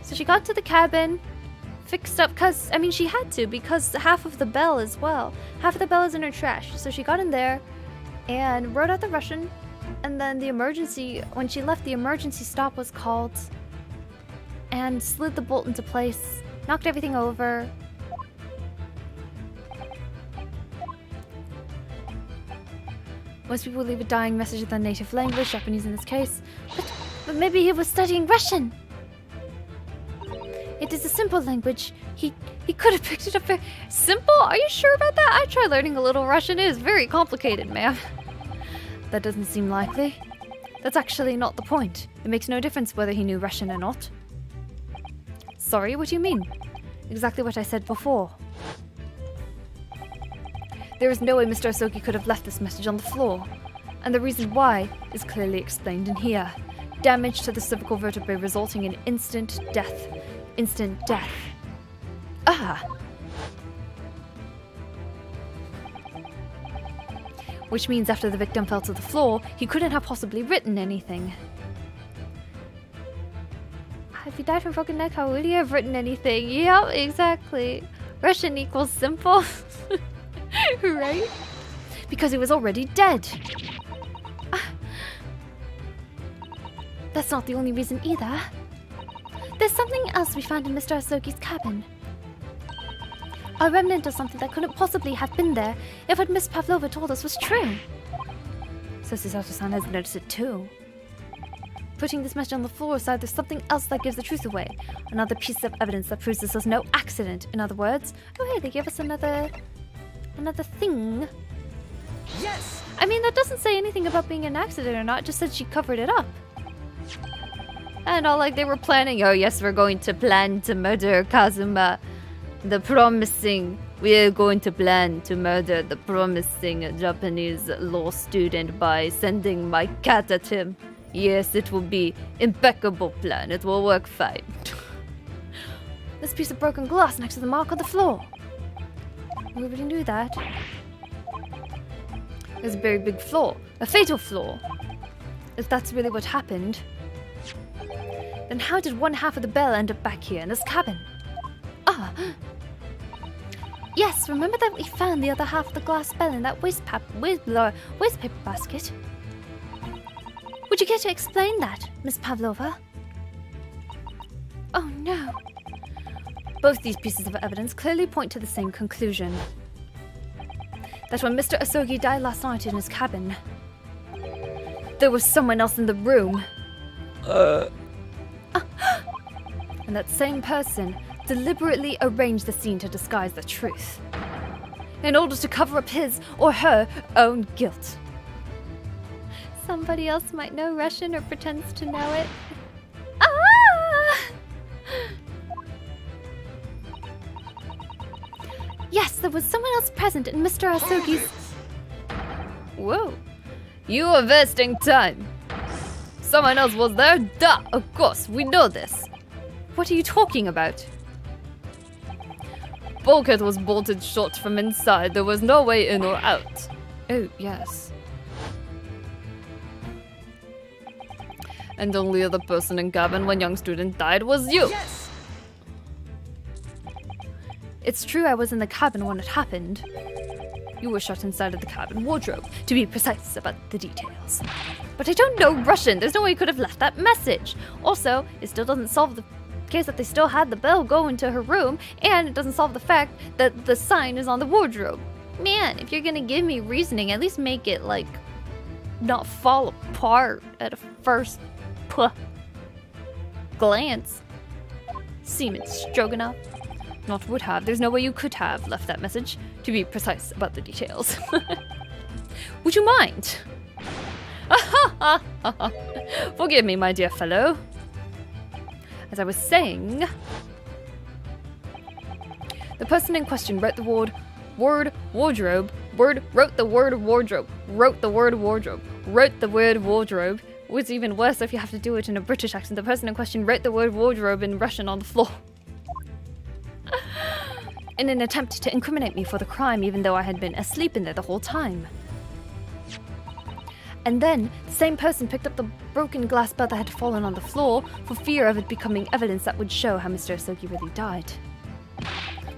So she got to the cabin, fixed up, because, I mean, she had to, because half of the bell as well. Half of the bell is in her trash. So she got in there and wrote out the Russian, and then the emergency, when she left, the emergency stop was called, and slid the bolt into place, knocked everything over. Most people leave a dying message in their native language, Japanese in this case. But maybe he was studying Russian. It is a simple language. He could have picked it up very simple. Are you sure about that? I tried learning a little Russian. It is very complicated, ma'am. That doesn't seem likely. That's actually not the point. It makes no difference whether he knew Russian or not. Sorry, what do you mean? Exactly what I said before. There is no way Mr. Asogi could have left this message on the floor. And the reason why is clearly explained in here. Damage to the cervical vertebrae resulting in instant death. Instant death. Ah! Which means after the victim fell to the floor, he couldn't have possibly written anything. If he died from broken neck, how would he have written anything? Yep, exactly. Russian equals simple. Right? Because he was already dead. That's not the only reason either. There's something else we found in Mr. Asogi's cabin. A remnant of something that couldn't possibly have been there if what Miss Pavlova told us was true. So Susato-san has noticed it too. Putting this message on the floor aside, there's something else that gives the truth away. Another piece of evidence that proves this was no accident. In other words, oh hey, they gave us another thing. Yes! I mean, that doesn't say anything about being an accident or not, it just said she covered it up. And all like they were planning, oh yes, we're going to plan to murder Kazuma. We're going to plan to murder the promising Japanese law student by sending my cat at him. Yes, it will be impeccable plan. It will work fine. This piece of broken glass next to the mark on the floor. We already knew that. There's a very big flaw. A fatal flaw. If that's really what happened, then how did one half of the bell end up back here in this cabin? Ah! Yes, remember that we found the other half of the glass bell in that wastepaper basket? Would you care to explain that, Miss Pavlova? Oh no. Both these pieces of evidence clearly point to the same conclusion. That when Mr. Asogi died last night in his cabin, there was someone else in the room. And that same person deliberately arranged the scene to disguise the truth, in order to cover up his or her own guilt. Somebody else might know Russian or pretends to know it. Ah! Yes, there was someone else present in Mr. Asogi's... Whoa. You are wasting time. Someone else was there? Duh, of course, we know this. What are you talking about? Bulkhead was bolted shut from inside. There was no way in or out. Oh, yes. And the only other person in cabin when young student died was you. Yes! It's true I was in the cabin when it happened. You were shut inside of the cabin wardrobe, to be precise about the details. But I don't know Russian. There's no way you could have left that message. Also, it still doesn't solve the case that they still had the bell go into her room, and it doesn't solve the fact that the sign is on the wardrobe. Man, if you're gonna give me reasoning, at least make it, like, not fall apart at a first glance. Seaman Stroganoff. Not would have. There's no way you could have left that message, to be precise about the details. Would you mind? Forgive me, my dear fellow. As I was saying, the person in question wrote the word wardrobe, wrote the word wardrobe. What's even worse if you have to do it in a British accent. The person in question wrote the word wardrobe in Russian on the floor. In an attempt to incriminate me for the crime, even though I had been asleep in there the whole time. And then, the same person picked up the broken glass bell that had fallen on the floor for fear of it becoming evidence that would show how Mr. Asogi really died.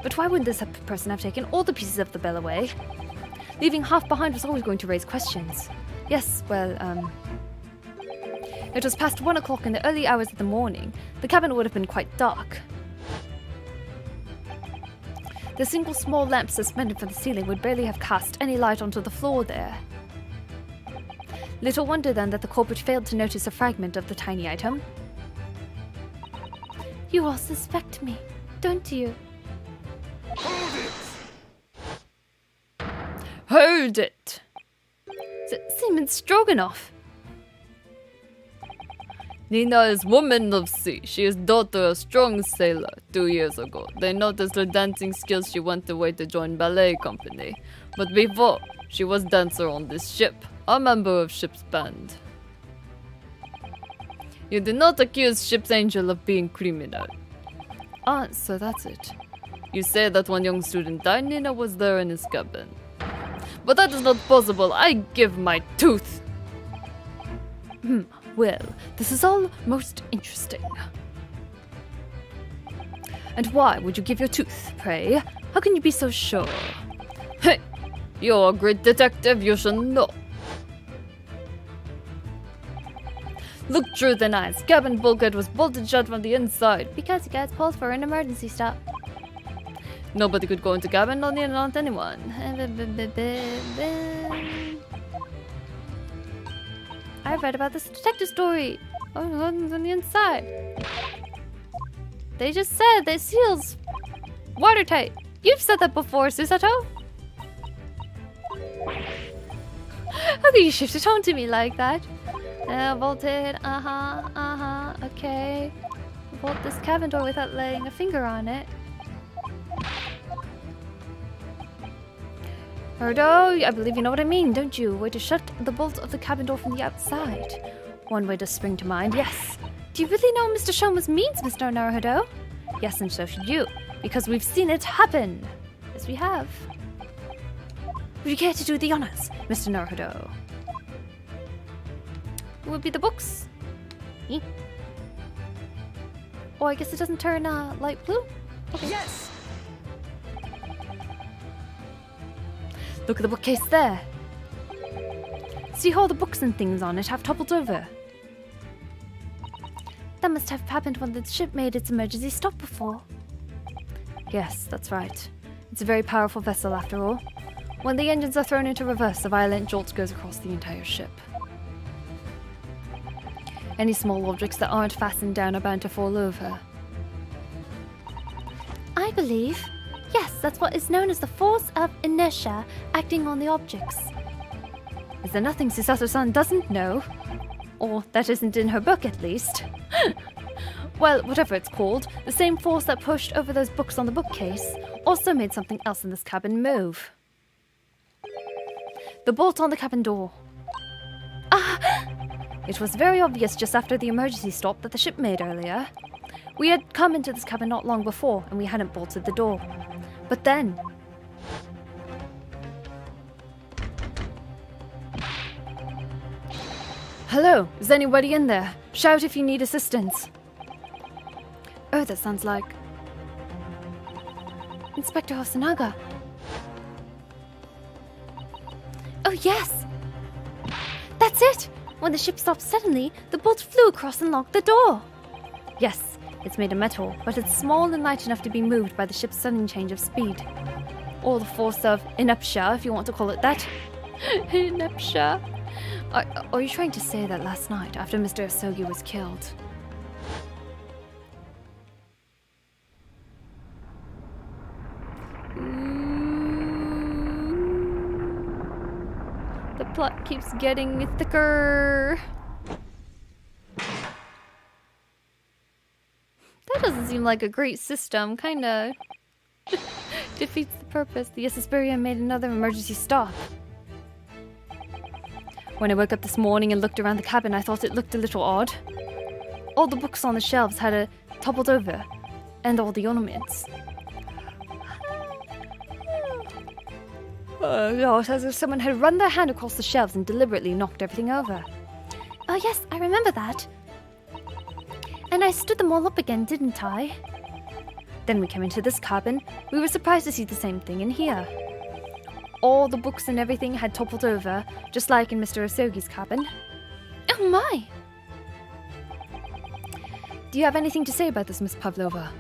But why wouldn't this person have taken all the pieces of the bell away? Leaving half behind was always going to raise questions. Yes, well, it was past 1 o'clock in the early hours of the morning. The cabin would have been quite dark. The single small lamp suspended from the ceiling would barely have cast any light onto the floor there. Little wonder then that the culprit failed to notice a fragment of the tiny item. You all suspect me, don't you? Hold it! Seaman Stroganoff! Nina is woman of sea. She is daughter of strong sailor. 2 years ago, they noticed her dancing skills. She went away to join ballet company. But before, she was dancer on this ship, a member of ship's band. You did not accuse ship's angel of being criminal. Ah, so that's it. You say that when young student died, Nina was there in his cabin. But that is not possible. I give my tooth. Well, this is all most interesting. And why would you give your tooth, pray? How can you be so sure? Hey, you're a great detective. You should know. Look through the eyes. Cabin bulkhead was bolted shut from the inside. Because you guys pulled for an emergency stop. Nobody could go into cabin, not anyone. I read about this detective story. Oh, on the inside. They just said that seal's watertight. You've said that before, Susato. How could you shift a tone to me like that? Vaulted. Okay. Vault this cabin door without laying a finger on it. Erdo, I believe you know what I mean, don't you? Way to shut the bolt of the cabin door from the outside. One way does spring to mind, yes. Do you really know what Mr. Shomas means, Mr. Naruhodo? Yes, and so should you, because we've seen it happen. Yes, we have. Would you care to do the honors, Mr. Naruhodo? It would be the books. Eh? Oh, I guess it doesn't turn light blue? Okay. Yes! Look at the bookcase there. See how all the books and things on it have toppled over? That must have happened when the ship made its emergency stop before. Yes, that's right. It's a very powerful vessel after all. When the engines are thrown into reverse, a violent jolt goes across the entire ship. Any small objects that aren't fastened down are bound to fall over. I believe. Yes, that's what is known as the force of inertia acting on the objects. Is there nothing Susato-san doesn't know? Or that isn't in her book, at least. Well, whatever it's called, the same force that pushed over those books on the bookcase also made something else in this cabin move. The bolt on the cabin door. Ah! It was very obvious just after the emergency stop that the ship made earlier. We had come into this cabin not long before, and we hadn't bolted the door. But then... Hello, is anybody in there? Shout if you need assistance. Oh, that sounds like... Inspector Hosonaga. Oh, yes! That's it! When the ship stopped suddenly, the bolt flew across and locked the door. Yes, it's made of metal, but it's small and light enough to be moved by the ship's sudden change of speed. Or the force of inertia, if you want to call it that. Inertia? Are you trying to say that last night, after Mr. Asogi was killed? The plot keeps getting thicker. That doesn't seem like a great system. Kinda defeats the purpose. The Suspiria made another emergency stop. When I woke up this morning and looked around the cabin, I thought it looked a little odd. All the books on the shelves had toppled over, and all the ornaments. Oh, it's as if someone had run their hand across the shelves and deliberately knocked everything over. Oh yes, I remember that. And I stood them all up again, didn't I? Then we came into this cabin. We were surprised to see the same thing in here. All the books and everything had toppled over, just like in Mr. Asogi's cabin. Oh my! Do you have anything to say about this, Miss Pavlova?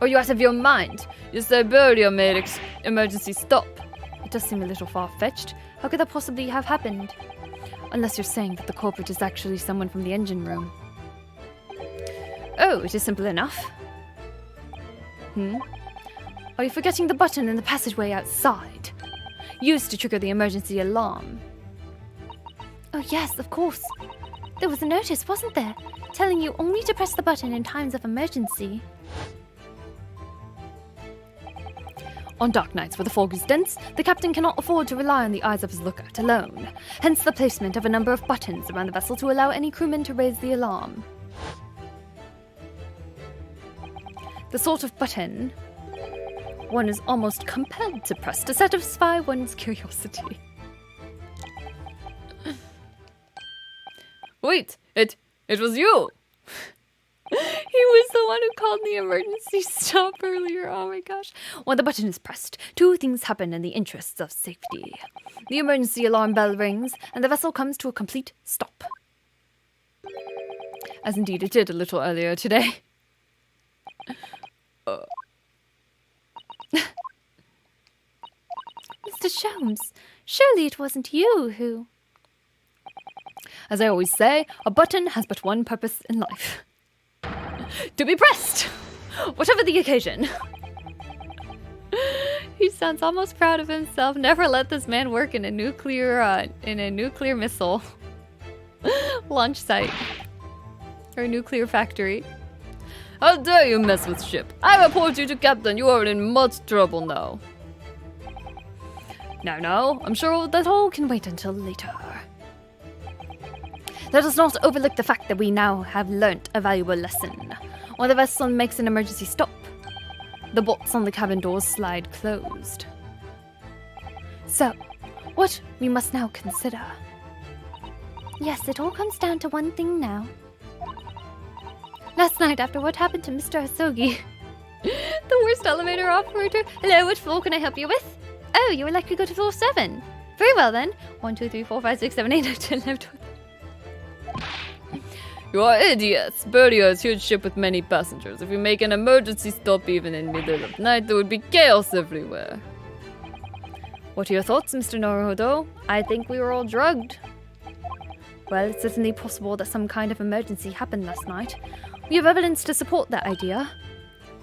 Are you out of your mind? Your Siberia made emergency stop. It does seem a little far-fetched. How could that possibly have happened? Unless you're saying that the culprit is actually someone from the engine room. Oh, it is simple enough. Are you forgetting the button in the passageway outside? Used to trigger the emergency alarm. Oh yes, of course. There was a notice, wasn't there? Telling you only to press the button in times of emergency. On dark nights where the fog is dense, the captain cannot afford to rely on the eyes of his lookout alone. Hence the placement of a number of buttons around the vessel to allow any crewman to raise the alarm. The sort of button one is almost compelled to press to satisfy one's curiosity. Wait, it was you! He was the one who called the emergency stop earlier. Oh my gosh. When the button is pressed, two things happen in the interests of safety. The emergency alarm bell rings, and the vessel comes to a complete stop. As indeed it did a little earlier today. Mr. Sholmes, surely it wasn't you who... As I always say, a button has but one purpose in life. To be pressed! Whatever the occasion. He sounds almost proud of himself. Never let this man work in a nuclear missile launch site or nuclear factory. How dare you mess with ship? I report you to captain. You are in much trouble now. No, I'm sure that all can wait until later. Let us not overlook the fact that we now have learnt a valuable lesson. When the vessel makes an emergency stop, the bolts on the cabin doors slide closed. So, what we must now consider. Yes, it all comes down to one thing now. Last night, after what happened to Mr. Asogi, the worst elevator operator. Hello, which floor can I help you with? Oh, you would like to go to floor 7. Very well then. 1, 2, 3, 4, 5, 6, 7, 8, 9, 10, 11, 12. You are idiots. Birdie is a huge ship with many passengers. If you make an emergency stop even in the middle of night, there would be chaos everywhere. What are your thoughts, Mr. Naruhodo? I think we were all drugged. Well, it's certainly possible that some kind of emergency happened last night. We have evidence to support that idea.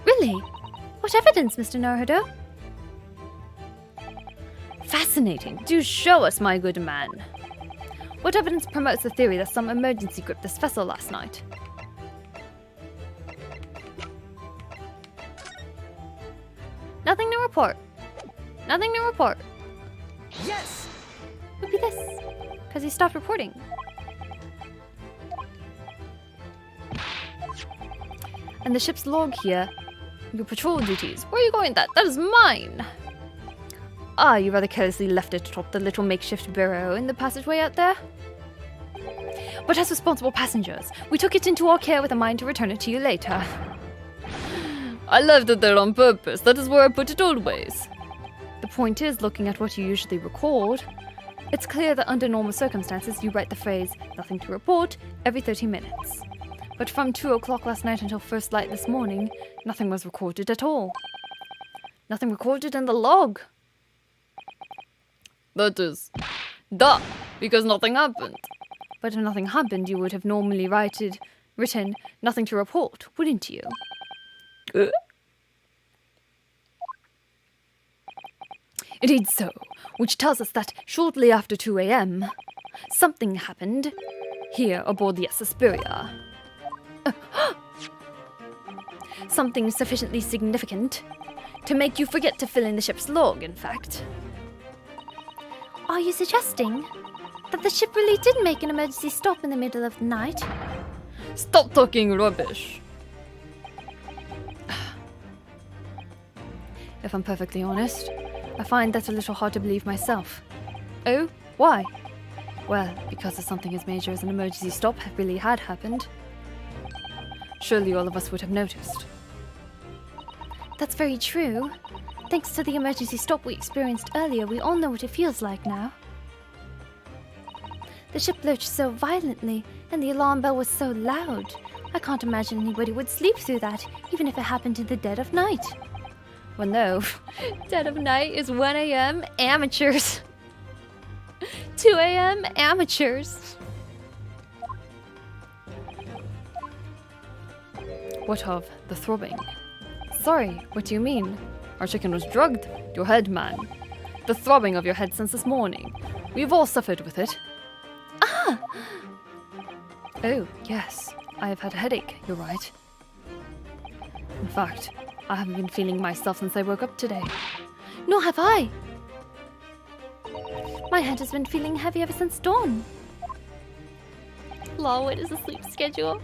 Really? What evidence, Mr. Naruhodo? Fascinating. Do show us, my good man. What evidence promotes the theory that some emergency gripped this vessel last night? Nothing to report. Nothing to report. Yes! Would be this. Because he stopped reporting. And the ship's log here. Your patrol duties. Where are you going with that? That is mine! Ah, you rather carelessly left it atop the little makeshift bureau in the passageway out there? But as responsible passengers, we took it into our care with a mind to return it to you later. I left it there on purpose. That is where I put it always. The point is, looking at what you usually record, it's clear that under normal circumstances you write the phrase, nothing to report, every 30 minutes. But from 2 o'clock last night until first light this morning, nothing was recorded at all. Nothing recorded in the log. That is... duh! Because nothing happened. But if nothing happened, you would have normally written nothing to report, wouldn't you? Indeed so, which tells us that shortly after 2 a.m., something happened here aboard the Suspiria. Something sufficiently significant to make you forget to fill in the ship's log, in fact. Are you suggesting that the ship really did make an emergency stop in the middle of the night? Stop talking rubbish. If I'm perfectly honest, I find that a little hard to believe myself. Oh, why? Well, because if something as major as an emergency stop really had happened, surely all of us would have noticed. That's very true. Thanks to the emergency stop we experienced earlier, we all know what it feels like now. The ship lurched so violently, and the alarm bell was so loud. I can't imagine anybody would sleep through that, even if it happened in the dead of night. Well, no. Dead of night is 1 a.m. amateurs. 2 a.m. amateurs. What of the throbbing? Sorry, what do you mean? Our chicken was drugged. Your head, man. The throbbing of your head since this morning. We've all suffered with it. Ah! Oh, yes. I have had a headache, you're right. In fact, I haven't been feeling myself since I woke up today. Nor have I. My head has been feeling heavy ever since dawn. Lol, what is the sleep schedule?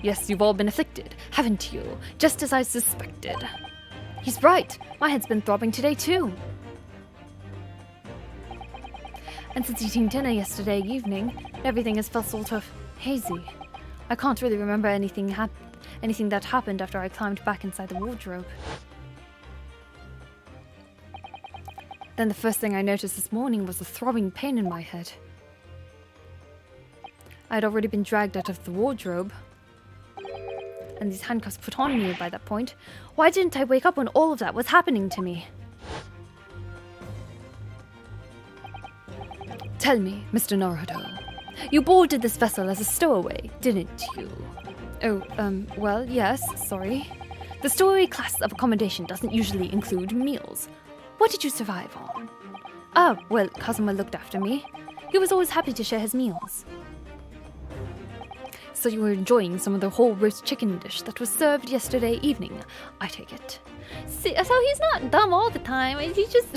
Yes, you've all been afflicted, haven't you? Just as I suspected. He's right. My head's been throbbing today too. And since eating dinner yesterday evening, everything has felt sort of hazy. I can't really remember anything that happened after I climbed back inside the wardrobe. Then the first thing I noticed this morning was a throbbing pain in my head. I had already been dragged out of the wardrobe, and these handcuffs put on me by that point. Why didn't I wake up when all of that was happening to me? Tell me, Mr. Naruhodo, you boarded this vessel as a stowaway, didn't you? Oh, well, yes, sorry. The stowaway class of accommodation doesn't usually include meals. What did you survive on? Oh, well, Kazuma looked after me. He was always happy to share his meals. So you were enjoying some of the whole roast chicken dish that was served yesterday evening, I take it. See, so he's not dumb all the time. He just...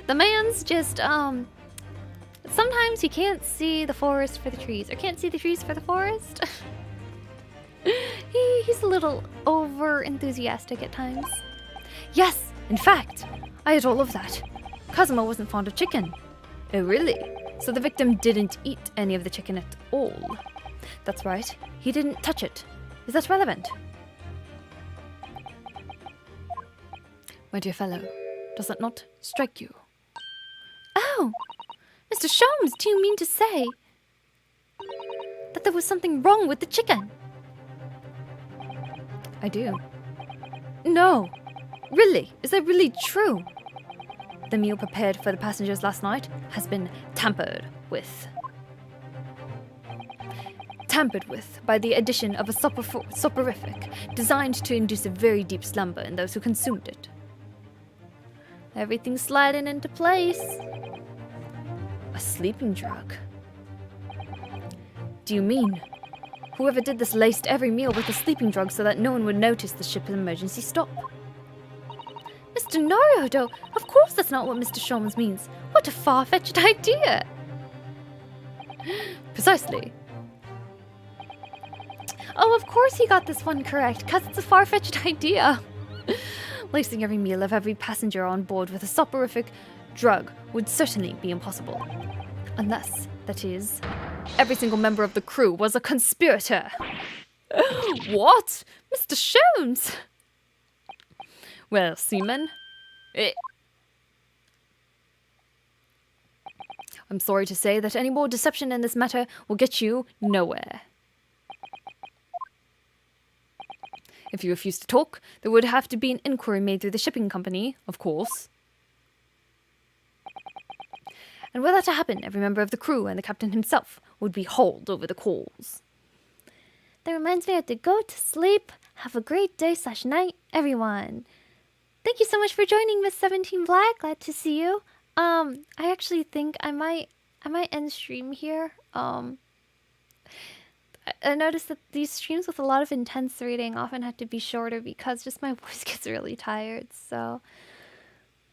the man's just, sometimes he can't see the forest for the trees, or can't see the trees for the forest. He's a little over-enthusiastic at times. Yes, in fact, I ate all of that. Kazuma wasn't fond of chicken. Oh, really? So the victim didn't eat any of the chicken at all. That's right, he didn't touch it. Is that relevant? My dear fellow, does that not strike you? Oh, Mr. Sholmes, do you mean to say that there was something wrong with the chicken? I do. No, really, is that really true? The meal prepared for the passengers last night has been tampered with. Tampered with by the addition of a soporific designed to induce a very deep slumber in those who consumed it. Everything's sliding into place. A sleeping drug? Do you mean whoever did this laced every meal with a sleeping drug so that no one would notice the ship's emergency stop? Mr. Naruhodo, of course that's not what Mr. Sholmes means. What a far-fetched idea! Precisely. Oh, of course he got this one correct, because it's a far-fetched idea. Lacing every meal of every passenger on board with a soporific drug would certainly be impossible. Unless, that is, every single member of the crew was a conspirator. What? Mr. Sholmes? Well, seaman, I'm sorry to say that any more deception in this matter will get you nowhere. If you refuse to talk, there would have to be an inquiry made through the shipping company, of course. And were that to happen, every member of the crew and the captain himself would be hauled over the coals. That reminds me I have to go to sleep. Have a great day/night, everyone. Thank you so much for joining, Miss 17 Black. Glad to see you. I actually think I might end stream here. I noticed that these streams with a lot of intense reading often have to be shorter because just my voice gets really tired. So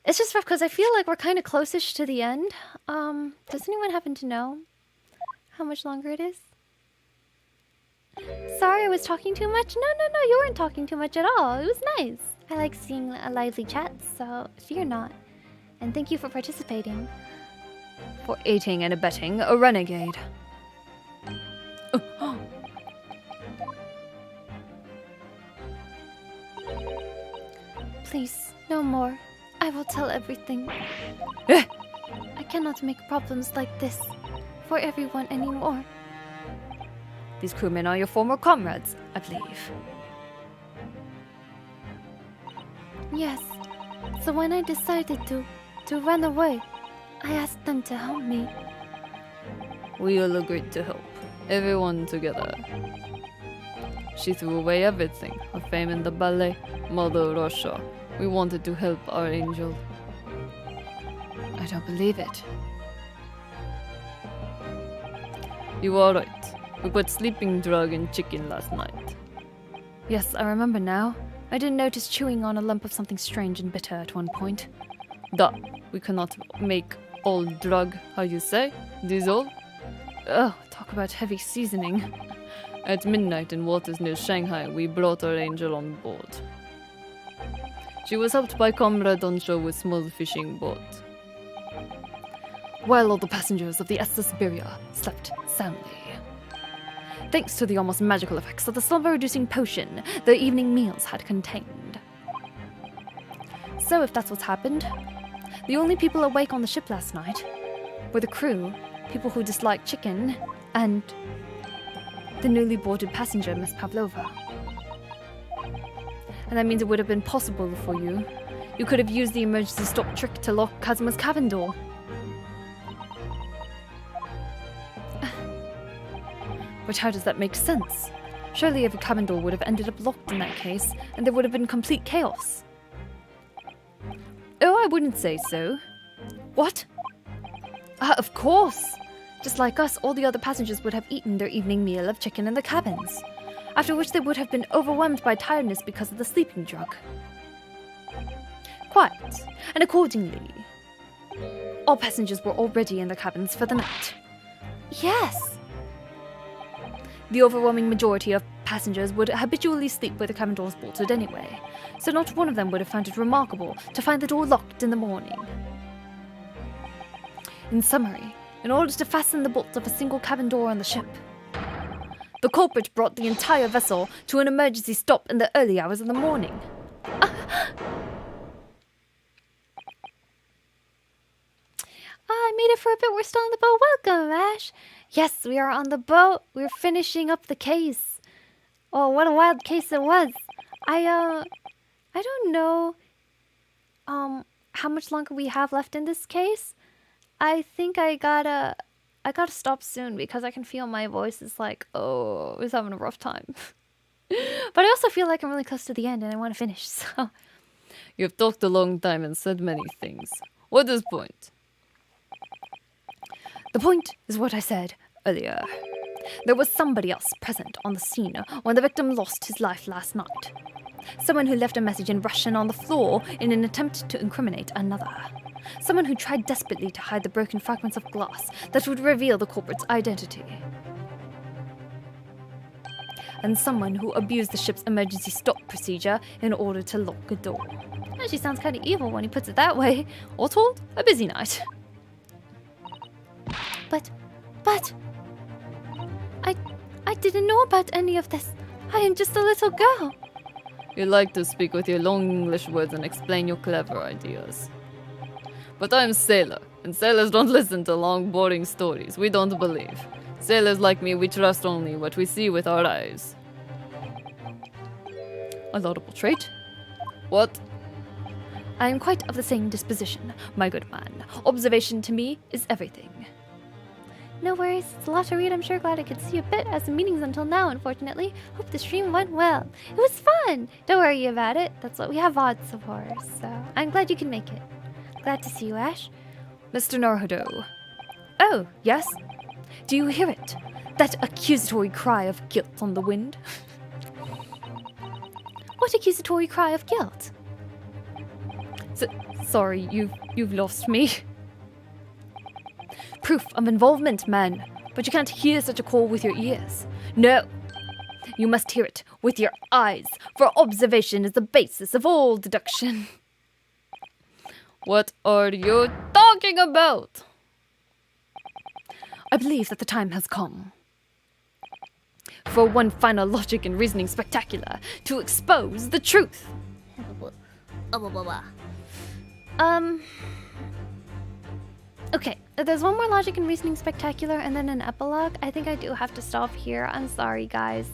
it's just rough because I feel like we're kind of close-ish to the end. Does anyone happen to know how much longer it is? Sorry, I was talking too much. No, you weren't talking too much at all. It was nice. I like seeing a lively chat, so fear not. And thank you for participating. For aiding and abetting a renegade. Please, no more. I will tell everything. I cannot make problems like this for everyone anymore. These crewmen are your former comrades, I believe. Yes. So when I decided to run away, I asked them to help me. We all agreed to help. Everyone together. She threw away everything. Her fame in the ballet, Mother Russia. We wanted to help our angel. I don't believe it. You are right. We put sleeping drug in chicken last night. Yes, I remember now. I didn't notice chewing on a lump of something strange and bitter at one point. Da. We cannot make all drug, how you say? Dissolve? Ugh, talk about heavy seasoning. At midnight in waters near Shanghai, we brought our angel on board. She was helped by comrade on shore with small fishing boat. While all the passengers of the Esta Siberia slept soundly. Thanks to the almost magical effects of the slumber-reducing potion the evening meals had contained. So if that's what's happened, the only people awake on the ship last night were the crew, people who disliked chicken, and the newly boarded passenger, Miss Pavlova. And that means it would have been possible for you. You could have used the emergency stop trick to lock Kazuma's cabin door. But how does that make sense? Surely every cabin door would have ended up locked in that case, and there would have been complete chaos. Oh, I wouldn't say so. What? Of course! Just like us, all the other passengers would have eaten their evening meal of chicken in the cabins, after which they would have been overwhelmed by tiredness because of the sleeping drug. Quite. And accordingly, all passengers were already in their cabins for the night. Yes. The overwhelming majority of passengers would habitually sleep with the cabin doors bolted anyway, so not one of them would have found it remarkable to find the door locked in the morning. In summary, in order to fasten the bolts of a single cabin door on the ship, the culprit brought the entire vessel to an emergency stop in the early hours of the morning. I made it for a bit. We're still on the boat. Welcome, Ash. Yes, we are on the boat. We're finishing up the case. Oh, what a wild case it was. I don't know how much longer we have left in this case. I think I gotta stop soon because I can feel my voice is like, oh, it's having a rough time. But I also feel like I'm really close to the end and I want to finish, so. You've talked a long time and said many things. What is point? The point is what I said earlier. There was somebody else present on the scene when the victim lost his life last night. Someone who left a message in Russian on the floor in an attempt to incriminate another. Someone who tried desperately to hide the broken fragments of glass that would reveal the culprit's identity. And someone who abused the ship's emergency stop procedure in order to lock a door. Actually sounds kind of evil when he puts it that way. All told, a busy night. But, I didn't know about any of this. I am just a little girl. You like to speak with your long English words and explain your clever ideas. But I'm sailor, and sailors don't listen to long, boring stories. We don't believe. Sailors like me, we trust only what we see with our eyes. A laudable trait. What? I am quite of the same disposition, my good man. Observation to me is everything. No worries, it's a lot to read. I'm sure glad I could see a bit as the meetings until now, unfortunately. Hope the stream went well. It was fun! Don't worry about it. That's what we have odds for, so I'm glad you can make it. Glad to see you, Ash. Mr. Naruto. Oh, yes? Do you hear it? That accusatory cry of guilt on the wind? What accusatory cry of guilt? Sorry, you've lost me. Proof of involvement, man. But you can't hear such a call with your ears. No. You must hear it with your eyes, for observation is the basis of all deduction. What are you talking about? I believe that the time has come for one final logic and reasoning spectacular to expose the truth. Okay, there's one more logic and reasoning spectacular and then an epilogue. I think I do have to stop here. I'm sorry, guys.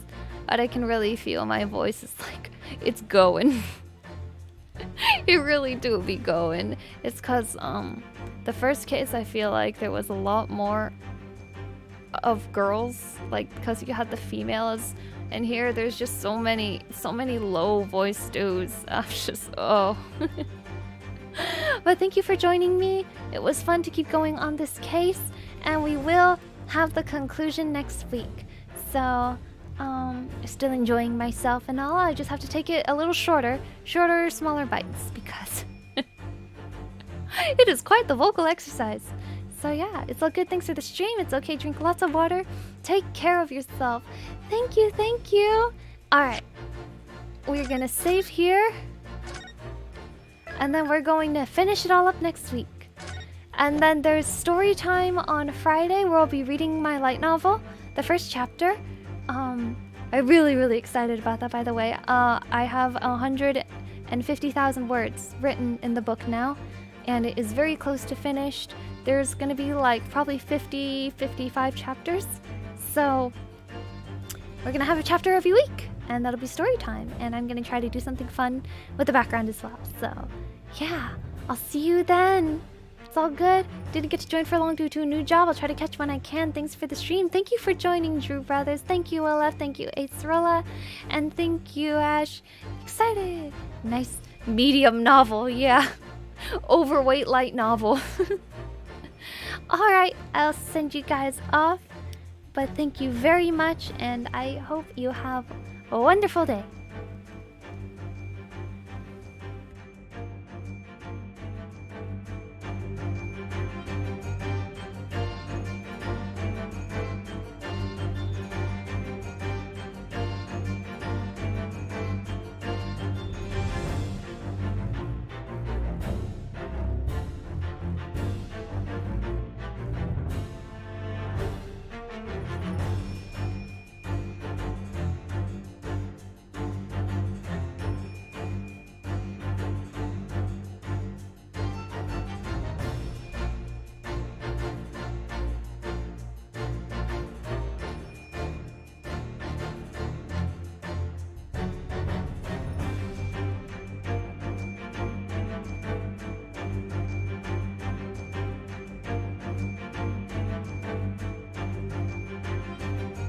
But I can really feel my voice is like, it's going. It really do be going. It's cause, the first case I feel like there was a lot more of girls, like, because you had the females, and here there's just so many low voice dudes. I'm just, oh. But thank you for joining me. It was fun to keep going on this case, and we will have the conclusion next week. So, still enjoying myself and all. I just have to take it a little shorter, smaller bites, because it is quite the vocal exercise. So yeah, it's all good. Thanks for the stream. It's okay. Drink lots of water. Take care of yourself. Thank you. All right, we're gonna save here. And then we're going to finish it all up next week. And then there's story time on Friday where I'll be reading my light novel, the first chapter. I'm really excited about that, by the way. I have 150,000 words written in the book now, and it is very close to finished. There's going to be like probably 55 chapters. So we're going to have a chapter every week, and that'll be story time. And I'm going to try to do something fun with the background as well. So yeah, I'll see you then. It's all good. Didn't get to join for long due to a new job. I'll try to catch when I can. Thanks for the stream. Thank you for joining, Drew Brothers. Thank you, LF. Thank you, Acerilla. And thank you, Ash. Excited. Nice medium novel, yeah. overweight light novel. Alright, I'll send you guys off. But thank you very much, and I hope you have a wonderful day.